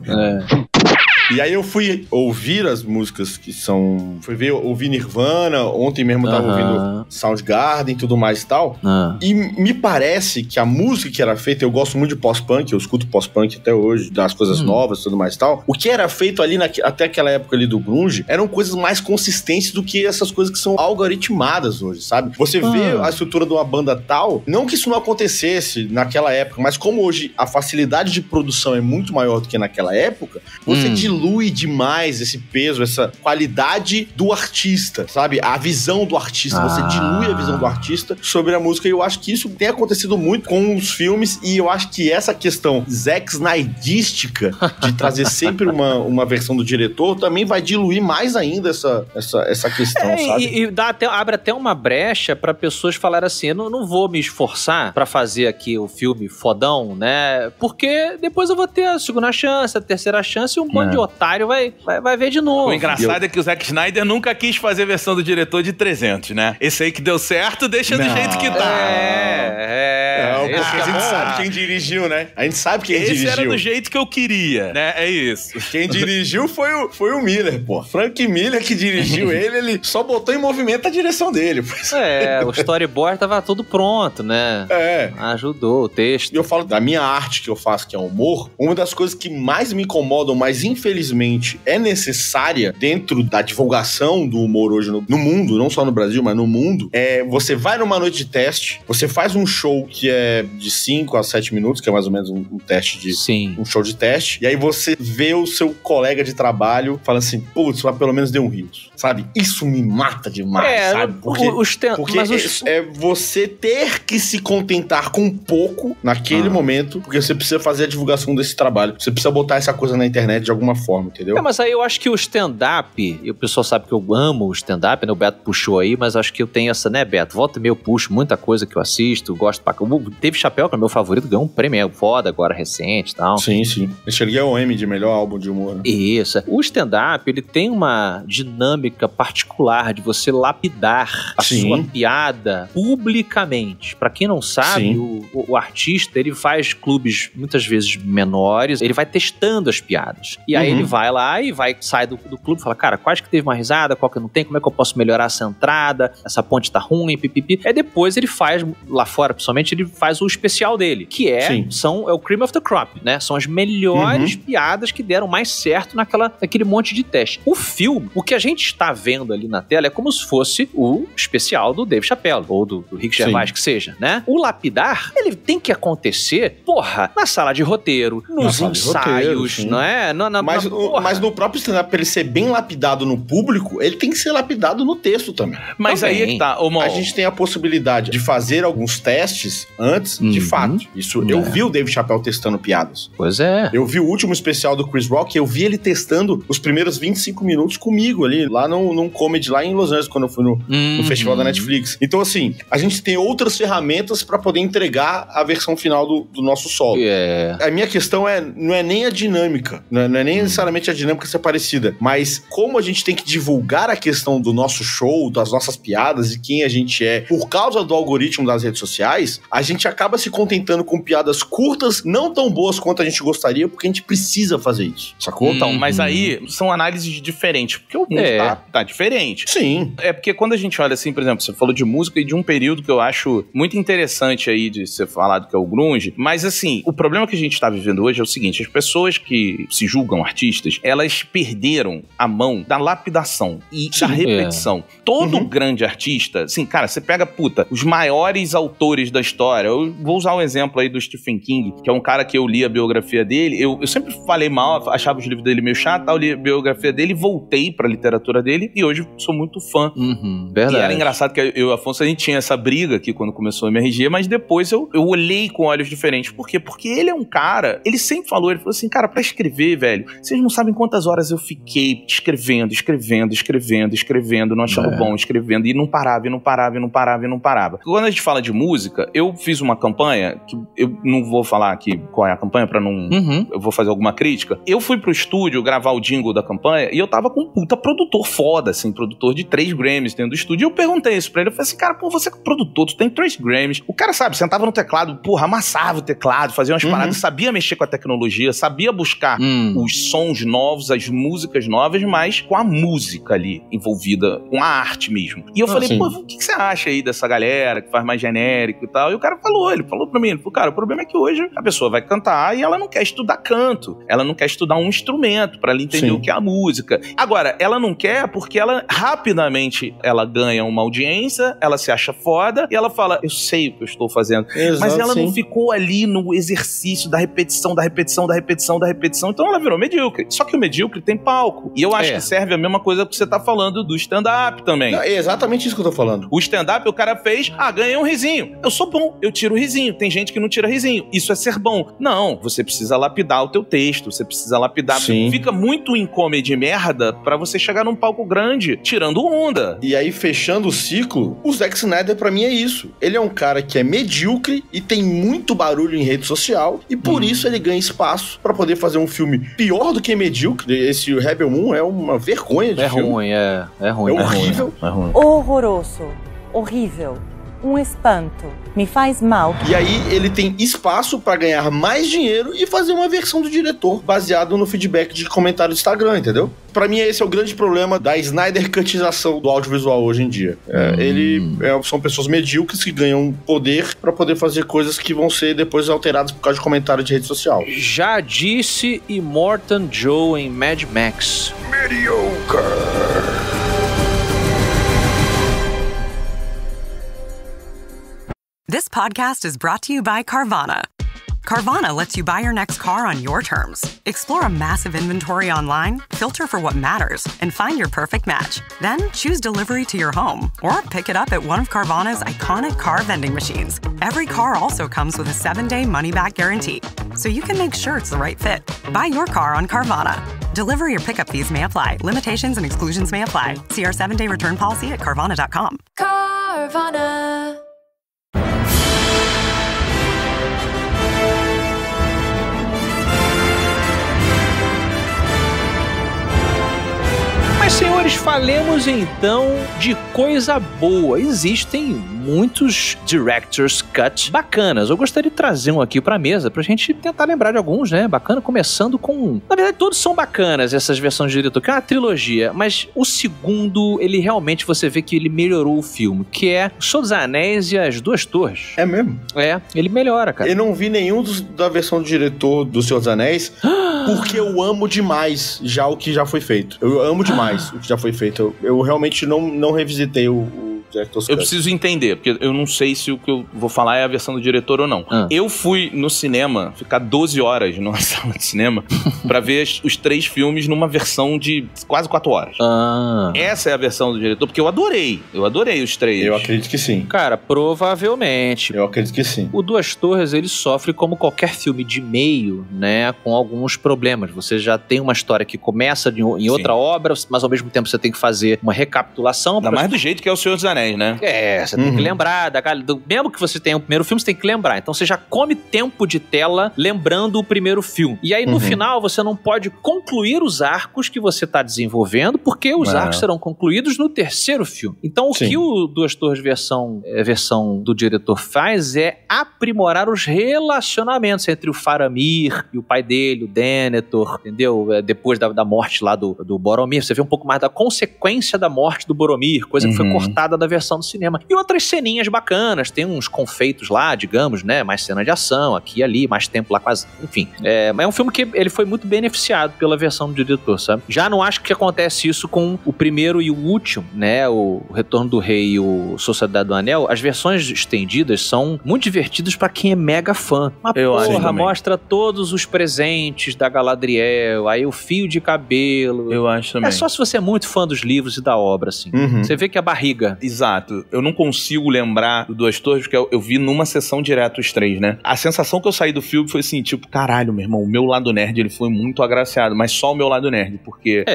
E aí eu fui ouvir as músicas que são... Ouvi Nirvana, ontem mesmo eu tava ouvindo Soundgarden e tudo mais e tal. E me parece que a música que era feita, eu gosto muito de pós-punk, eu escuto pós-punk até hoje, das coisas novas e tudo mais e tal. O que era feito ali, até aquela época ali do grunge, eram coisas mais consistentes do que essas coisas que são algoritmadas hoje, sabe? Você vê a estrutura de uma banda tal, não que isso não acontecesse naquela época, mas como hoje a facilidade de produção é muito maior do que naquela época, você dilui demais esse peso, essa qualidade do artista, sabe? A visão do artista. Você dilui a visão do artista sobre a música, e eu acho que isso tem acontecido muito com os filmes, e eu acho que essa questão Zack Snydística de trazer sempre uma versão do diretor também vai diluir mais ainda essa questão, sabe? E abre até uma brecha pra pessoas falarem assim, eu não vou me esforçar pra fazer aqui o filme fodão, né? Porque depois eu vou ter a segunda chance, a terceira chance, e um monte de otário vai ver de novo. O engraçado é que o Zack Snyder nunca quis fazer a versão do diretor de 300, né? Esse aí que deu certo, deixa do jeito que tá. Porque a gente sabe quem dirigiu, né? A gente sabe quem dirigiu. Esse era do jeito que eu queria, né? É isso. Quem dirigiu foi o Miller, pô. Frank Miller que dirigiu ele só botou em movimento a direção dele. O storyboard tava tudo pronto, né? Ajudou o texto. E eu falo da minha arte que eu faço, que é humor, uma das coisas que mais me incomodam, mas infelizmente é necessária dentro da divulgação do humor hoje no mundo, não só no Brasil, mas no mundo, você vai numa noite de teste, você faz um show que é de 5 a 7 minutos, que é mais ou menos um teste um show de teste, e aí você vê o seu colega de trabalho falando assim, putz, mas pelo menos deu um rio, sabe? Isso me mata demais, sabe? Porque é você ter que se contentar com pouco naquele momento, porque você precisa fazer a divulgação desse trabalho, você precisa botar essa coisa na internet de alguma forma, entendeu? Mas aí eu acho que o stand-up, e o pessoal sabe que eu amo o stand-up, né? O Beto puxou aí, mas acho que eu tenho essa, né, Beto? Volta e meia eu puxo muita coisa que eu assisto, gosto pra... O Dave Chappelle, que é o meu favorito, ganhou um prêmio foda agora, recente e tal. Sim. Ele é o Emmy de melhor álbum de humor. Né? Isso. O stand-up, ele tem uma dinâmica particular de você lapidar a sua piada publicamente. Pra quem não sabe, o artista, ele faz clubes muitas vezes menores, ele vai testando as piadas. E aí ele vai lá e sai do clube e fala, cara, quais que teve uma risada, qual que não tem, como é que eu posso melhorar essa entrada, essa ponte tá ruim, pipipi. Aí depois ele faz, lá fora principalmente, ele faz o especial dele, que é o cream of the crop, né? São as melhores piadas que deram mais certo naquele monte de teste. O filme, o que a gente está vendo ali na tela é como se fosse o especial do Dave Chappelle, ou do Rick Gervais, que seja, né? O lapidar, ele tem que acontecer, na sala de roteiro, nos ensaios, não é? Mas no próprio stand-up, pra ele ser bem lapidado no público, ele tem que ser lapidado no texto também. Mas aí é que tá. A gente tem a possibilidade de fazer alguns testes antes, de fato. Isso, eu vi o Dave Chappelle testando piadas. Pois é. Eu vi o último especial do Chris Rock, eu vi ele testando os primeiros 25 minutos comigo ali, lá num comedy lá em Los Angeles, quando eu fui no festival da Netflix. Então, assim, a gente tem outras ferramentas pra poder entregar a versão final do nosso solo. A minha questão não é nem a dinâmica, não é nem necessariamente a dinâmica ser parecida, mas como a gente tem que divulgar a questão do nosso show, das nossas piadas e quem a gente é, por causa do algoritmo das redes sociais, a gente acaba se contentando com piadas curtas, não tão boas quanto a gente gostaria, porque a gente precisa fazer isso, sacou? Então, mas aí são análises diferentes, porque o mundo tá diferente. Sim. É porque quando a gente olha assim, por exemplo, você falou de música e de um período que eu acho muito interessante aí de ser falado, que é o grunge, mas assim, o problema que a gente tá vivendo hoje é o seguinte, as pessoas que se julgam artistas, elas perderam a mão da lapidação e da repetição. Todo grande artista, assim, cara, você pega, os maiores autores da história, eu vou usar um exemplo aí do Stephen King, que é um cara que eu li a biografia dele, eu sempre falei mal, achava os livros dele meio chato, eu li a biografia dele, voltei pra literatura dele e hoje sou muito fã. Verdade. E era engraçado que eu e o Afonso, a gente tinha essa briga aqui quando começou o MRG, mas depois eu olhei com olhos diferentes. Por quê? Porque ele é um cara, ele sempre falou assim, cara, pra escrever, velho, vocês não sabem quantas horas eu fiquei escrevendo, não achando bom, escrevendo, e não parava. Quando a gente fala de música, eu fiz uma campanha, que eu não vou falar aqui qual é a campanha pra não... Eu vou fazer alguma crítica. Eu fui pro estúdio gravar o jingle da campanha e eu tava com um puta produtor foda, assim, produtor de 3 Grammys dentro do estúdio. E eu perguntei isso pra ele, eu falei assim, cara, você é produtor, tu tem 3 Grammys. O cara, sabe, sentava no teclado, amassava o teclado, fazia umas paradas, sabia mexer com a tecnologia, sabia buscar os sons novos, as músicas novas, mas com a música ali envolvida, com a arte mesmo. E eu falei, o que você acha aí dessa galera que faz mais genérico e tal? E o cara ele falou pra mim, cara, o problema é que hoje a pessoa vai cantar e ela não quer estudar canto, ela não quer estudar um instrumento pra ela entender o que é a música. Agora, ela não quer porque ela rapidamente ela ganha uma audiência, ela se acha foda e ela fala, eu sei o que eu estou fazendo. Exato, mas ela não ficou ali no exercício da repetição, então ela virou medíocre. Só que o medíocre tem palco. E eu acho que serve a mesma coisa que você tá falando do stand-up também. É exatamente isso que eu tô falando. O stand-up, o cara fez, ganhei um risinho. Eu sou bom, eu tiro o risinho. Tem gente que não tira risinho. Isso é ser bom. Não, você precisa lapidar o teu texto, você precisa lapidar. Fica muito em comedy merda pra você chegar num palco grande, tirando onda. E aí, fechando o ciclo, o Zack Snyder pra mim é isso. Ele é um cara que é medíocre e tem muito barulho em rede social e por isso ele ganha espaço pra poder fazer um filme pior do que medíocre. Esse Rebel Moon é uma vergonha de filme. É ruim. É horrível. É ruim. Horroroso. Horrível. Um espanto. Me faz mal. E aí ele tem espaço pra ganhar mais dinheiro e fazer uma versão do diretor baseado no feedback de comentário do Instagram, entendeu? Pra mim esse é o grande problema da Snyder Cutização do audiovisual hoje em dia. São pessoas medíocres que ganham poder pra poder fazer coisas que vão ser depois alteradas por causa de comentário de rede social. Já disse Immortan Joe em Mad Max. Mediocre. This podcast is brought to you by Carvana. Carvana lets you buy your next car on your terms. Explore a massive inventory online, filter for what matters, and find your perfect match. Then choose delivery to your home or pick it up at one of Carvana's iconic car vending machines. Every car also comes with a 7-day money-back guarantee, so you can make sure it's the right fit. Buy your car on Carvana. Delivery or pickup fees may apply. Limitations and exclusions may apply. See our 7-day return policy at Carvana.com. Carvana. Mas falemos então de coisa boa. Existem muitos Director's Cut bacanas. Eu gostaria de trazer um aqui pra mesa pra gente tentar lembrar de alguns, né? Bacana, começando com... Na verdade, todos são bacanas, essas versões de diretor, que é uma trilogia, mas o segundo, ele realmente, você vê que ele melhorou o filme, que é O Senhor dos Anéis e as Duas Torres. É mesmo? É, ele melhora, cara. Eu não vi nenhum da versão do diretor do Senhor dos Anéis, porque eu amo demais já o que já foi feito. Eu amo demais o que já foi feito. Eu realmente não revisitei o Eu preciso entender, porque eu não sei se o que eu vou falar é a versão do diretor ou não. Eu fui no cinema, ficar 12 horas numa sala de cinema, pra ver os 3 filmes numa versão de quase 4 horas. Essa é a versão do diretor, porque eu adorei os 3. Eu acredito que sim. Cara, provavelmente. Eu acredito que sim. O Duas Torres, ele sofre como qualquer filme de meio, né, com alguns problemas. Você já tem uma história que começa em outra obra, mas ao mesmo tempo você tem que fazer uma recapitulação. Ainda mais do jeito que é O Senhor dos Anéis, né? Você tem que lembrar, mesmo que você tenha o primeiro filme, você tem que lembrar. Então você já come tempo de tela lembrando o primeiro filme. E aí no final você não pode concluir os arcos que você tá desenvolvendo, porque os arcos serão concluídos no terceiro filme. Então o que o Duas Torres versão do diretor faz é aprimorar os relacionamentos entre o Faramir e o pai dele, o Denethor, entendeu? Depois da morte lá do Boromir, você vê um pouco mais da consequência da morte do Boromir, coisa que foi cortada da versão do cinema. E outras ceninhas bacanas, tem uns confeitos lá, digamos, né, mais cena de ação, aqui e ali, mais tempo lá quase, enfim. Mas é um filme que ele foi muito beneficiado pela versão do diretor, sabe? Já não acho que acontece isso com o primeiro e o último, né, o Retorno do Rei e o Sociedade do Anel. As versões estendidas são muito divertidas pra quem é mega fã. Mas porra, mostra todos os presentes da Galadriel, aí o fio de cabelo. Eu acho também. É só se você é muito fã dos livros e da obra, assim. Você vê que a barriga... Exato. Eu não consigo lembrar do Duas Torres, porque eu vi numa sessão direto os 3, né? A sensação que eu saí do filme foi assim, tipo, caralho, meu irmão, o meu lado nerd, ele foi muito agraciado, mas só o meu lado nerd, porque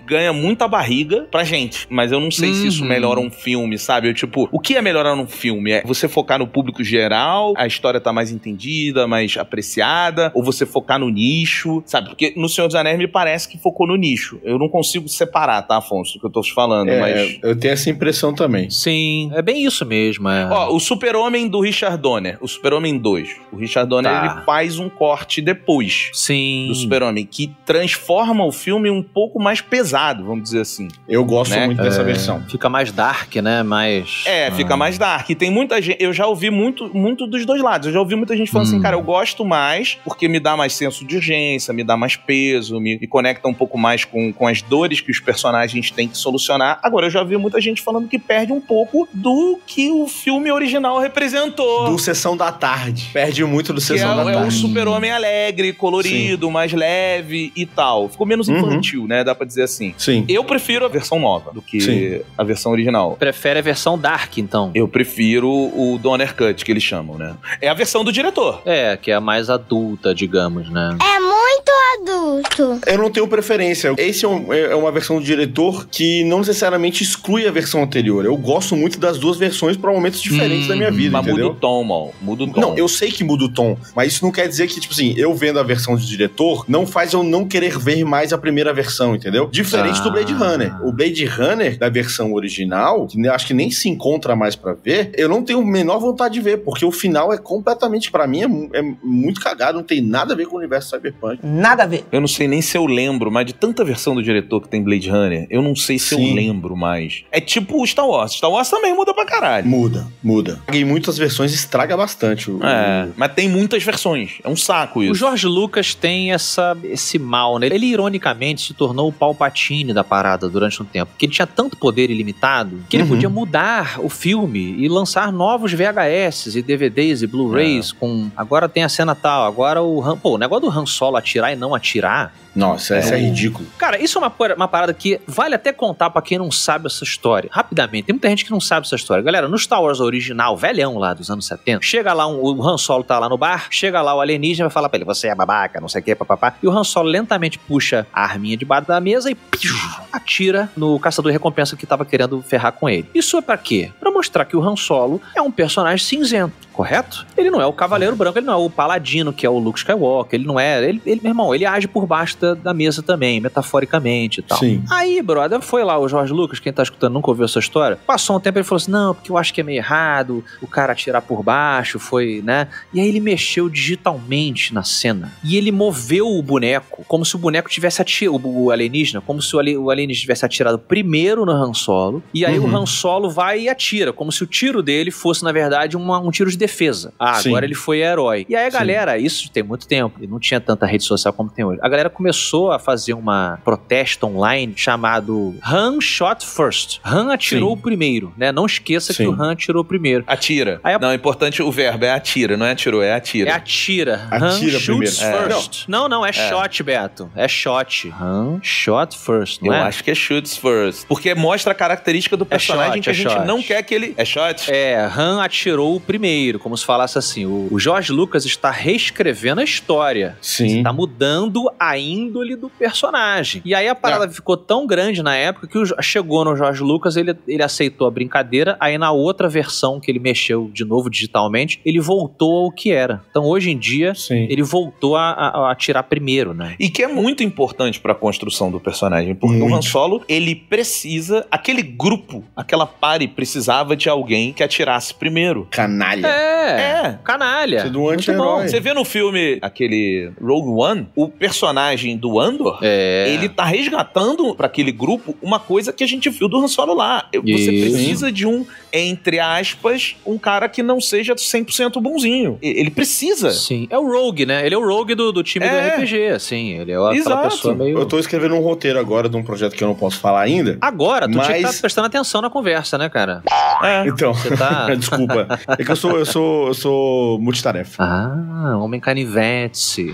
ganha muita barriga pra gente, mas eu não sei se isso melhora um filme, sabe? O que é melhorar um filme? É você focar no público geral, a história tá mais entendida, mais apreciada, ou você focar no nicho, sabe? Porque no Senhor dos Anéis me parece que focou no nicho. Eu não consigo separar, tá, Afonso, do que eu tô te falando, mas... Eu tenho essa impressão também. Sim, é bem isso mesmo. Ó, o Super-Homem do Richard Donner, o Super-Homem 2. O Richard Donner, ele faz um corte depois do Super-Homem, que transforma o filme um pouco mais pesado, vamos dizer assim. Eu gosto muito dessa versão. Fica mais dark, né? Fica mais dark. E tem muita gente... Eu já ouvi muito dos dois lados. Eu já ouvi muita gente falando assim, cara, eu gosto mais porque me dá mais senso de urgência, me dá mais peso, me conecta um pouco mais com as dores que os personagens têm que solucionar. Agora, eu já vi muita gente falando que perde um pouco do que o filme original representou. Do Sessão da Tarde. Perde muito do Sessão da Tarde. É o Super-Homem alegre, colorido, mais leve e tal. Ficou menos infantil, né? Dá pra dizer assim. Sim. Eu prefiro a versão nova do que a versão original. Prefere a versão dark, então? Eu prefiro o Donner Cut, que eles chamam, né? É a versão do diretor. Que é a mais adulta, digamos, né? É muito adulto. Eu não tenho preferência. Esse é uma versão do diretor que não necessariamente exclui a versão anterior. Eu gosto muito das duas versões para momentos diferentes da minha vida, mas entendeu? Muda o tom, mal. Muda o tom. Não, eu sei que muda o tom, mas isso não quer dizer que, tipo assim, eu vendo a versão do diretor, não faz eu não querer ver mais a primeira versão, entendeu? Diferente do Blade Runner. O Blade Runner, da versão original, que eu acho que nem se encontra mais pra ver, eu não tenho a menor vontade de ver, porque o final é completamente, pra mim, é muito cagado, não tem nada a ver com o universo Cyberpunk. Nada a ver. Eu não sei nem se eu lembro, mas de tanta versão do diretor que tem Blade Runner, eu não sei se eu lembro mais. É tipo o Star Wars. Star Wars também muda pra caralho. Muda. E muitas versões estraga bastante. Mas tem muitas versões. É um saco isso. O George Lucas tem esse mal, né? Ele, ironicamente, se tornou o Palpatine da parada durante um tempo. Porque ele tinha tanto poder ilimitado que ele podia mudar o filme e lançar novos VHS e DVDs e Blu-rays com... Agora tem a cena tal, agora o negócio do Han Solo atirar e não atirar... Nossa, essa é ridículo. Cara, isso é uma parada que vale até contar pra quem não sabe essa história. Rapidamente, tem muita gente que não sabe essa história. Galera, no Star Wars original, velhão lá dos anos 70, chega lá, o Han Solo tá lá no bar, chega lá o alienígena vai falar pra ele, você é babaca, não sei o que, papapá. E o Han Solo lentamente puxa a arminha debaixo da mesa e atira no caçador-recompensa que tava querendo ferrar com ele. Isso é pra quê? Pra mostrar que o Han Solo é um personagem cinzento, correto? Ele não é o Cavaleiro Branco, ele não é o Paladino, que é o Luke Skywalker, ele não é... Ele, meu irmão, ele age por baixo da mesa também, metaforicamente e tal. Sim. Aí, brother, foi lá o George Lucas, quem tá escutando nunca ouviu essa história, passou um tempo e ele falou assim, não, porque eu acho que é meio errado o cara atirar por baixo, foi, né? E aí ele mexeu digitalmente na cena. E ele moveu o boneco, como se o boneco tivesse atirado, o alienígena, como se o alienígena tivesse atirado primeiro no Han Solo, e aí o Han Solo vai e atira, como se o tiro dele fosse, na verdade, um tiro de defesa. Agora ele foi herói. E aí a galera, isso tem muito tempo, e não tinha tanta rede social como tem hoje, a galera começou a fazer uma protesto online chamado Han Shot First. Han atirou primeiro, né? Não esqueça que o Han atirou primeiro. Atira. Não, é importante o verbo, é atira, não é atirou, é atira. É atira. Han shoots first. Não, é shot, Beto. É shot. Han shot first, não é? Eu acho que é shoots first. Porque mostra a característica do personagem que a gente não quer que ele... É shot? É, Han atirou primeiro, como se falasse assim. O George Lucas está reescrevendo a história. Sim. Está mudando a índole do personagem. E aí a parada ficou tão grande na época que chegou no George Lucas, ele aceitou a brincadeira, aí na outra versão que ele mexeu de novo digitalmente, ele voltou ao que era. Então hoje em dia, ele voltou a atirar primeiro, né? E que é muito importante pra construção do personagem, porque o Han Solo, ele precisa, aquele grupo, aquela party precisava de alguém que atirasse primeiro. Canalha. Canalha. Você é do anti-herói. Você vê no filme, aquele Rogue One, o personagem do Andor, ele tá resgatando pra aquele grupo uma coisa que a gente viu do Han Solo lá. Você precisa de entre aspas, um cara que não seja 100% bonzinho. Ele precisa. Sim. É o Rogue, né? Ele é o Rogue do time do RPG, assim. Ele é aquela pessoa meio... Eu tô escrevendo um roteiro agora de um projeto que eu não posso falar ainda. Agora? Tu tinha que estar prestando atenção na conversa, né, cara? Então, você tá... desculpa. É que eu sou multitarefa. Homem canivete.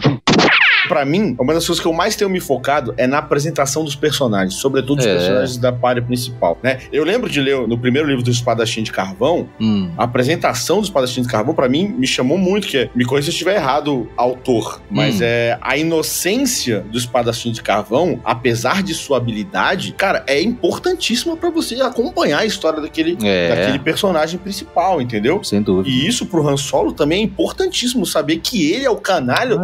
Pra mim, uma das coisas que eu mais tenho me focado é na apresentação dos personagens, sobretudo os personagens da party principal, né? Eu lembro de ler no primeiro livro do Espadachim de Carvão, a apresentação do Espadachim de Carvão, pra mim, me chamou muito, que me corrija se eu estiver errado, autor, mas a inocência do Espadachim de Carvão, apesar de sua habilidade, cara, é importantíssima pra você acompanhar a história daquele personagem principal, entendeu? Sem dúvida. E isso pro Han Solo também é importantíssimo, saber que ele é o canalha,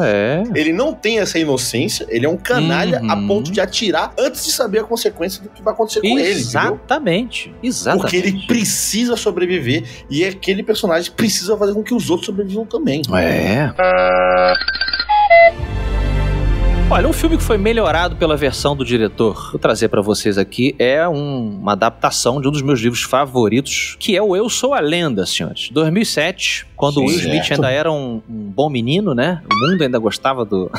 ele não tem essa inocência, ele é um canalha a ponto de atirar antes de saber a consequência do que vai acontecer com ele, entendeu? Exatamente. Porque ele precisa sobreviver e aquele personagem precisa fazer com que os outros sobrevivam também. Olha, um filme que foi melhorado pela versão do diretor, vou trazer pra vocês aqui, é uma adaptação de um dos meus livros favoritos, que é o Eu Sou a Lenda, senhores. 2007, quando o Will Smith ainda era um bom menino, né? O mundo ainda gostava do...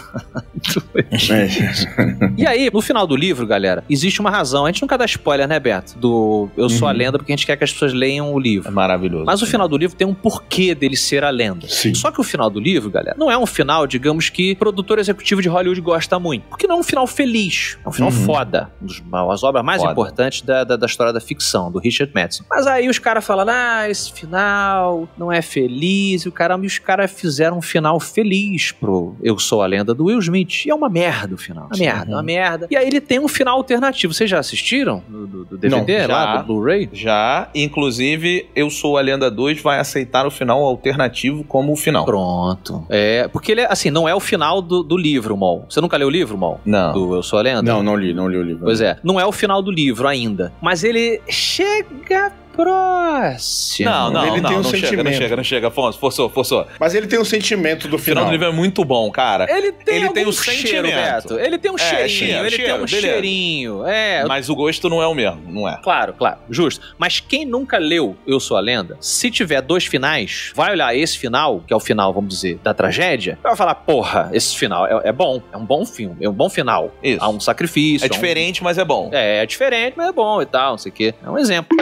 E aí, no final do livro, galera, existe uma razão. A gente nunca dá spoiler, né, Beto? Do Eu Sou a Lenda, porque a gente quer que as pessoas leiam o livro. É maravilhoso. Mas o final do livro tem um porquê dele ser a lenda. Sim. Só que o final do livro, galera, não é um final, digamos, que o produtor executivo de Hollywood gosta muito. Porque não é um final feliz. É um final foda. Uma das obras mais importantes da história da ficção, do Richard Madison. Mas aí os caras falam, esse final não é feliz. E os caras fizeram um final feliz pro Eu Sou a Lenda do Will Smith. E é uma merda o final. Uma merda. E aí ele tem um final alternativo. Vocês já assistiram do DVD lá, do Blu-ray? Já. Inclusive, Eu Sou a Lenda 2 vai aceitar o final alternativo como o final. Pronto. Porque ele, assim, não é o final do livro, Mol. Você nunca leu o livro, Mal? Não. Do Eu Sou a Lenda? Não li o livro. Pois é. Não é o final do livro ainda. Mas ele chega próximo. Não chega. Afonso, forçou. Mas ele tem um sentimento do final. O final do livro é muito bom, cara. Ele tem um cheiro, Beto. Ele tem um cheirinho. Tem um cheirinho. Mas o gosto não é o mesmo, não é? Claro. Justo. Mas quem nunca leu Eu Sou a Lenda, se tiver 2 finais, vai olhar esse final, que é o final, vamos dizer, da tragédia, vai falar, porra, esse final é bom. É um bom filme. É um bom final. Isso. Há um sacrifício. É diferente, mas é bom. É diferente, mas é bom e tal, não sei o quê. É um exemplo.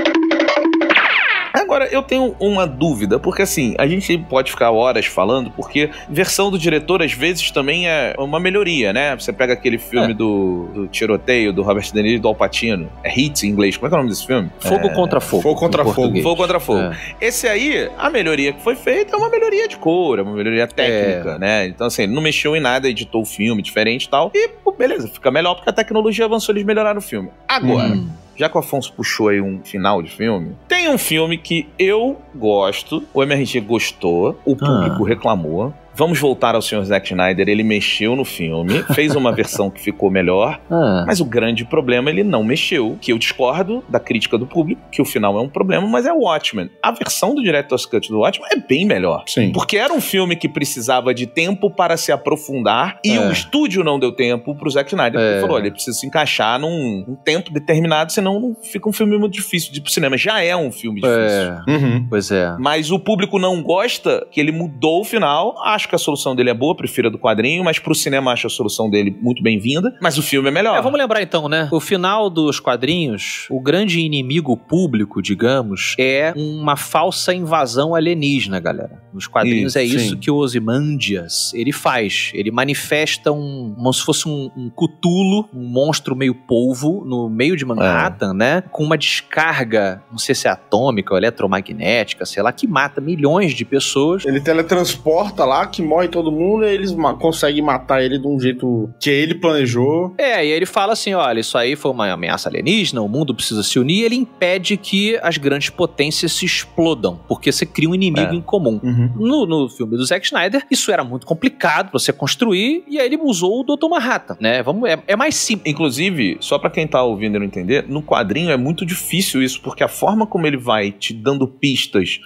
Agora, eu tenho uma dúvida, porque assim, a gente pode ficar horas falando, porque versão do diretor, às vezes, também é uma melhoria, né? Você pega aquele filme do tiroteio, do Robert De Niro e do Al Pacino, é Hit em inglês, como é que é o nome desse filme? Fogo contra Fogo. Fogo contra Fogo. Fogo contra Fogo. Esse aí, a melhoria que foi feita é uma melhoria de cor, é uma melhoria técnica, né? Então assim, ele não mexeu em nada, editou o filme diferente e tal, e beleza, fica melhor porque a tecnologia avançou, eles melhoraram o filme. Agora... Já que o Afonso puxou aí um final de filme, tem um filme que eu gosto, o MRG gostou, o público reclamou, vamos voltar ao Sr. Zack Snyder, ele mexeu no filme, fez uma versão que ficou melhor, mas o grande problema, ele não mexeu, que eu discordo da crítica do público, que o final é um problema, mas é o Watchmen. A versão do Director's Cut do Watchmen é bem melhor. Sim. Porque era um filme que precisava de tempo para se aprofundar e o estúdio não deu tempo pro Zack Snyder. Ele falou, ele precisa se encaixar num tempo determinado, senão não fica um filme muito difícil de ir pro cinema. Já é um filme difícil. Pois é. Mas o público não gosta que ele mudou o final. Acho que a solução dele é boa, prefiro a do quadrinho, mas pro cinema acho a solução dele muito bem-vinda. Mas o filme é melhor. Vamos lembrar então, né? O final dos quadrinhos, o grande inimigo público, digamos, é uma falsa invasão alienígena, galera. Nos quadrinhos isso que o Ozymandias, ele faz. Ele manifesta como se fosse um Cthulhu, um monstro meio polvo, no meio de Manhattan, né? Com uma descarga, não sei se é atômica ou eletromagnética, sei lá, que mata milhões de pessoas. Ele teletransporta lá, que morre todo mundo, e eles conseguem matar ele de um jeito que ele planejou. E aí ele fala assim, olha, isso aí foi uma ameaça alienígena, o mundo precisa se unir, e ele impede que as grandes potências se explodam, porque você cria um inimigo em comum. No filme do Zack Snyder, isso era muito complicado pra você construir, e aí ele usou o Dr. Manhattan, né? É mais simples. Inclusive, só pra quem tá ouvindo e não entender, no quadrinho é muito difícil isso, porque a forma como ele vai te dando pistas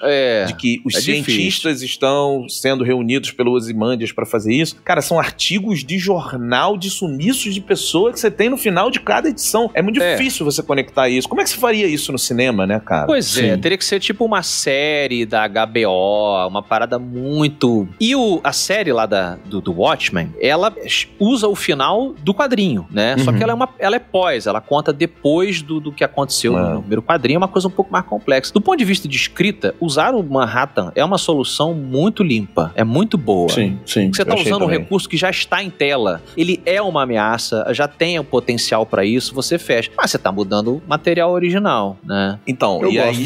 de que os cientistas estão sendo reunidos pelo Ozymandias pra fazer isso, cara, são artigos de jornal de sumiços de pessoas que você tem no final de cada edição. É muito difícil você conectar isso. Como é que você faria isso no cinema, né, cara? Pois teria que ser tipo uma série da HBO, uma parada muito... E a série lá do Watchmen, ela usa o final do quadrinho, né? Só que ela é pós, ela conta depois do que aconteceu no primeiro quadrinho, é uma coisa um pouco mais complexa. Do ponto de vista de escrita, usar o Manhattan é uma solução muito limpa, é muito boa. Sim. Você tá usando um recurso que já está em tela, ele é uma ameaça, já tem o potencial pra isso, você fecha. Mas você tá mudando o material original, né? Então,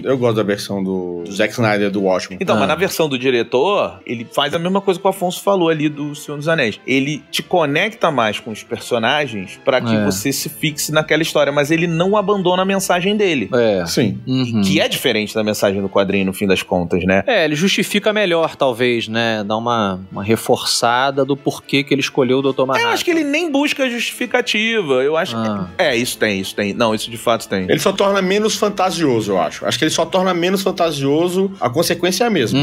eu gosto da versão do Zack Snyder do Watchmen. Então, mas na versão do diretor, ele faz a mesma coisa que o Afonso falou ali do Senhor dos Anéis. Ele te conecta mais com os personagens pra que você se fixe naquela história, mas ele não abandona a mensagem dele. Sim. Que é diferente da mensagem do quadrinho, no fim das contas, né? Ele justifica melhor, talvez, né? Dá uma reforçada do porquê que ele escolheu o Dr. Manhattan. Eu acho que ele nem busca justificativa. Eu acho que... Isso tem. Não, isso de fato tem. Ele só torna menos fantasioso, eu acho. Acho que ele só torna menos fantasioso, a consequência é a mesma.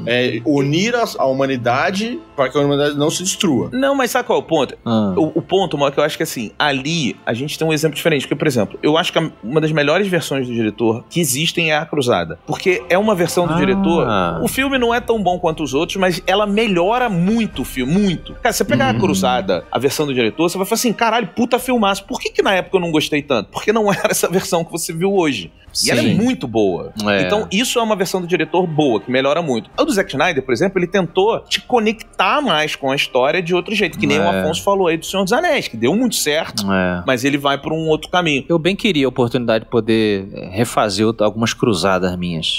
É unir a humanidade para que a humanidade não se destrua. Não, mas sabe qual é o ponto? O ponto, Mó, que eu acho que assim, ali a gente tem um exemplo diferente. Porque, por exemplo, eu acho que uma das melhores versões do diretor que existem é A Cruzada. Porque é uma versão do diretor... O filme não é tão bom quanto os outros, mas ela melhora muito o filme, muito. Cara, você pegar A Cruzada, a versão do diretor, você vai falar assim, caralho, puta filmaço. Por que na época eu não gostei tanto? Porque não era essa versão que você viu hoje. E ela é muito boa. Então, isso é uma versão do diretor boa, que melhora muito. A do Zack Snyder, por exemplo, ele tentou te conectar mais com a história de outro jeito, que nem o Afonso falou aí do Senhor dos Anéis, que deu muito certo, mas ele vai por um outro caminho. Eu bem queria a oportunidade de poder refazer algumas cruzadas minhas.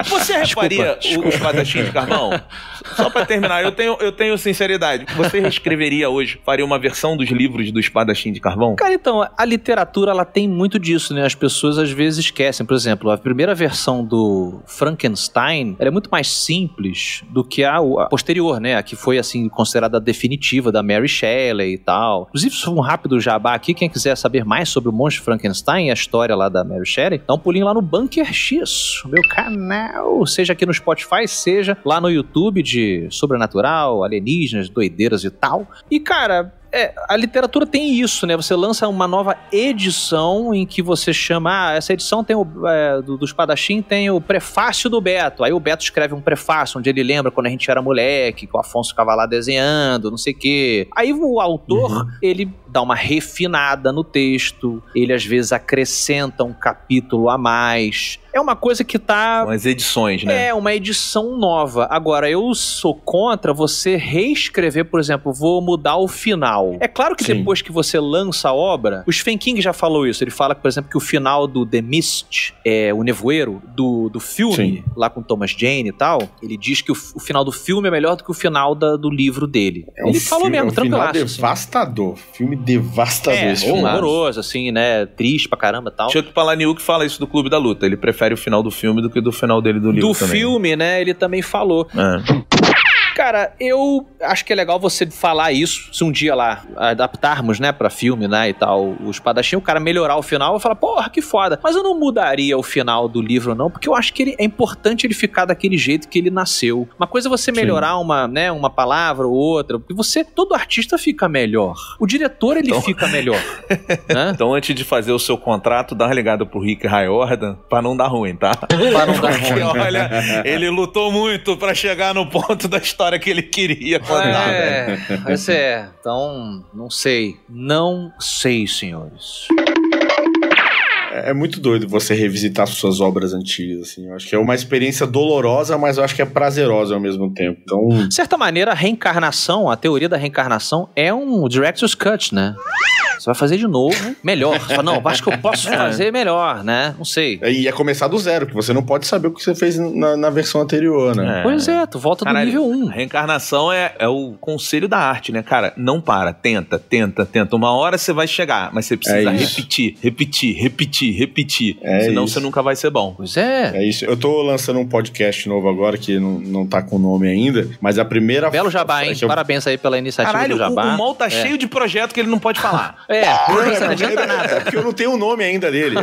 Você refaria o Espadachim de Carvão? Só pra terminar, eu tenho sinceridade. Você reescreveria hoje, faria uma versão dos livros do Espadachim de Carvão? Cara, então, a literatura, ela tem muito disso, né? As pessoas às vezes esquecem. Por exemplo, a primeira versão do Frankenstein, ela é muito mais simples do que a posterior, né? A que foi, assim, considerada a definitiva da Mary Shelley e tal. Inclusive, um rápido jabá aqui, quem quiser saber mais sobre o monstro Frankenstein e a história lá da Mary Shelley, dá um pulinho lá no Bunker X, o meu canal, seja aqui no Spotify, seja lá no YouTube de sobrenatural, alienígenas, doideiras e tal. E, cara... a literatura tem isso, né? Você lança uma nova edição em que você chama... essa edição tem do Espadachim tem o prefácio do Beto. Aí o Beto escreve um prefácio onde ele lembra quando a gente era moleque, que o Afonso ficava lá desenhando, não sei o quê. Aí o autor, ele dá uma refinada no texto, ele às vezes acrescenta um capítulo a mais. É uma coisa que tá... Umas edições, né? É, uma edição nova. Agora, eu sou contra você reescrever, por exemplo, vou mudar o final. É claro que depois que você lança a obra, o Stephen King já falou isso. Ele fala, por exemplo, que o final do The Mist, o Nevoeiro, do filme, lá com Thomas Jane e tal, ele diz que o final do filme é melhor do que o final do livro dele. Ele falou mesmo, tranquilaço. Final devastador. Assim. Filme devastador esse filme. Horroroso, assim, né? Triste pra caramba e tal. Chuck Palahniuk fala isso do Clube da Luta. Ele prefere prefere o final do filme do que do final dele do livro do também. Do filme, né? Ele também falou. Cara, eu acho que é legal você falar isso, se um dia lá adaptarmos, né, pra filme, né, e tal, o Espadachim, o cara melhorar o final, eu falar, porra, que foda. Mas eu não mudaria o final do livro, não, porque eu acho que é importante ele ficar daquele jeito que ele nasceu. Uma coisa é você melhorar uma palavra ou outra, porque todo artista fica melhor. O diretor, ele fica melhor. Né? Então, antes de fazer o seu contrato, dá uma ligada pro Rick Riordan pra não dar ruim, tá? Pra não dar ruim. Porque, olha, ele lutou muito pra chegar no ponto da história que ele queria contar. Então, não sei. Não sei, senhores. É muito doido você revisitar suas obras antigas, assim. Eu acho que é uma experiência dolorosa, mas eu acho que é prazerosa ao mesmo tempo. Então, de certa maneira, a teoria da reencarnação é um director's cut, né? Você vai fazer de novo, melhor. Você fala, não, acho que eu posso fazer melhor, né? Não sei. E é começar do zero, que você não pode saber o que você fez na versão anterior, né? Pois é, tu volta do nível 1. Reencarnação é o conselho da arte, né, cara? Não para, tenta. Uma hora você vai chegar, mas você precisa repetir. Senão você nunca vai ser bom. Pois é. É isso. Eu tô lançando um podcast novo agora, que não tá com nome ainda, mas a primeira... Belo jabá, hein? Parabéns aí pela iniciativa do jabá. O Mol tá cheio de projeto que ele não pode falar. Não adianta nada. É porque eu não tenho o nome ainda dele.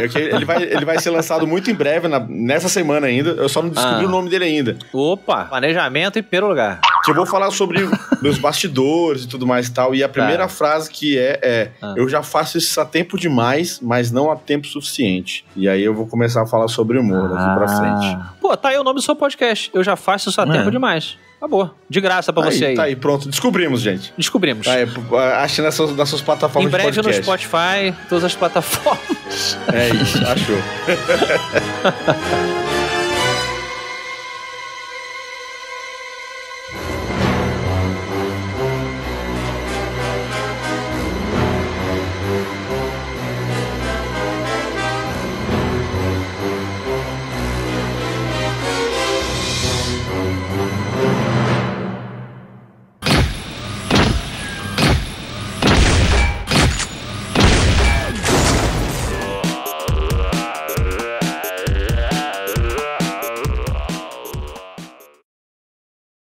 Ele vai ser lançado muito em breve, nessa semana ainda. Eu só não descobri o nome dele ainda. Opa, planejamento em primeiro lugar. Eu vou falar sobre meus bastidores e tudo mais e tal. E a primeira frase que eu já faço isso há tempo demais, mas não há tempo suficiente. E aí eu vou começar a falar sobre humor daqui pra frente. Pô, tá aí o nome do seu podcast. Eu já faço isso há tempo demais. Acabou. De graça pra você aí. Tá aí, pronto. Descobrimos, gente. Descobrimos. Tá aí, ache nas suas plataformas de podcast. Em breve no Spotify, todas as plataformas. É isso, achou.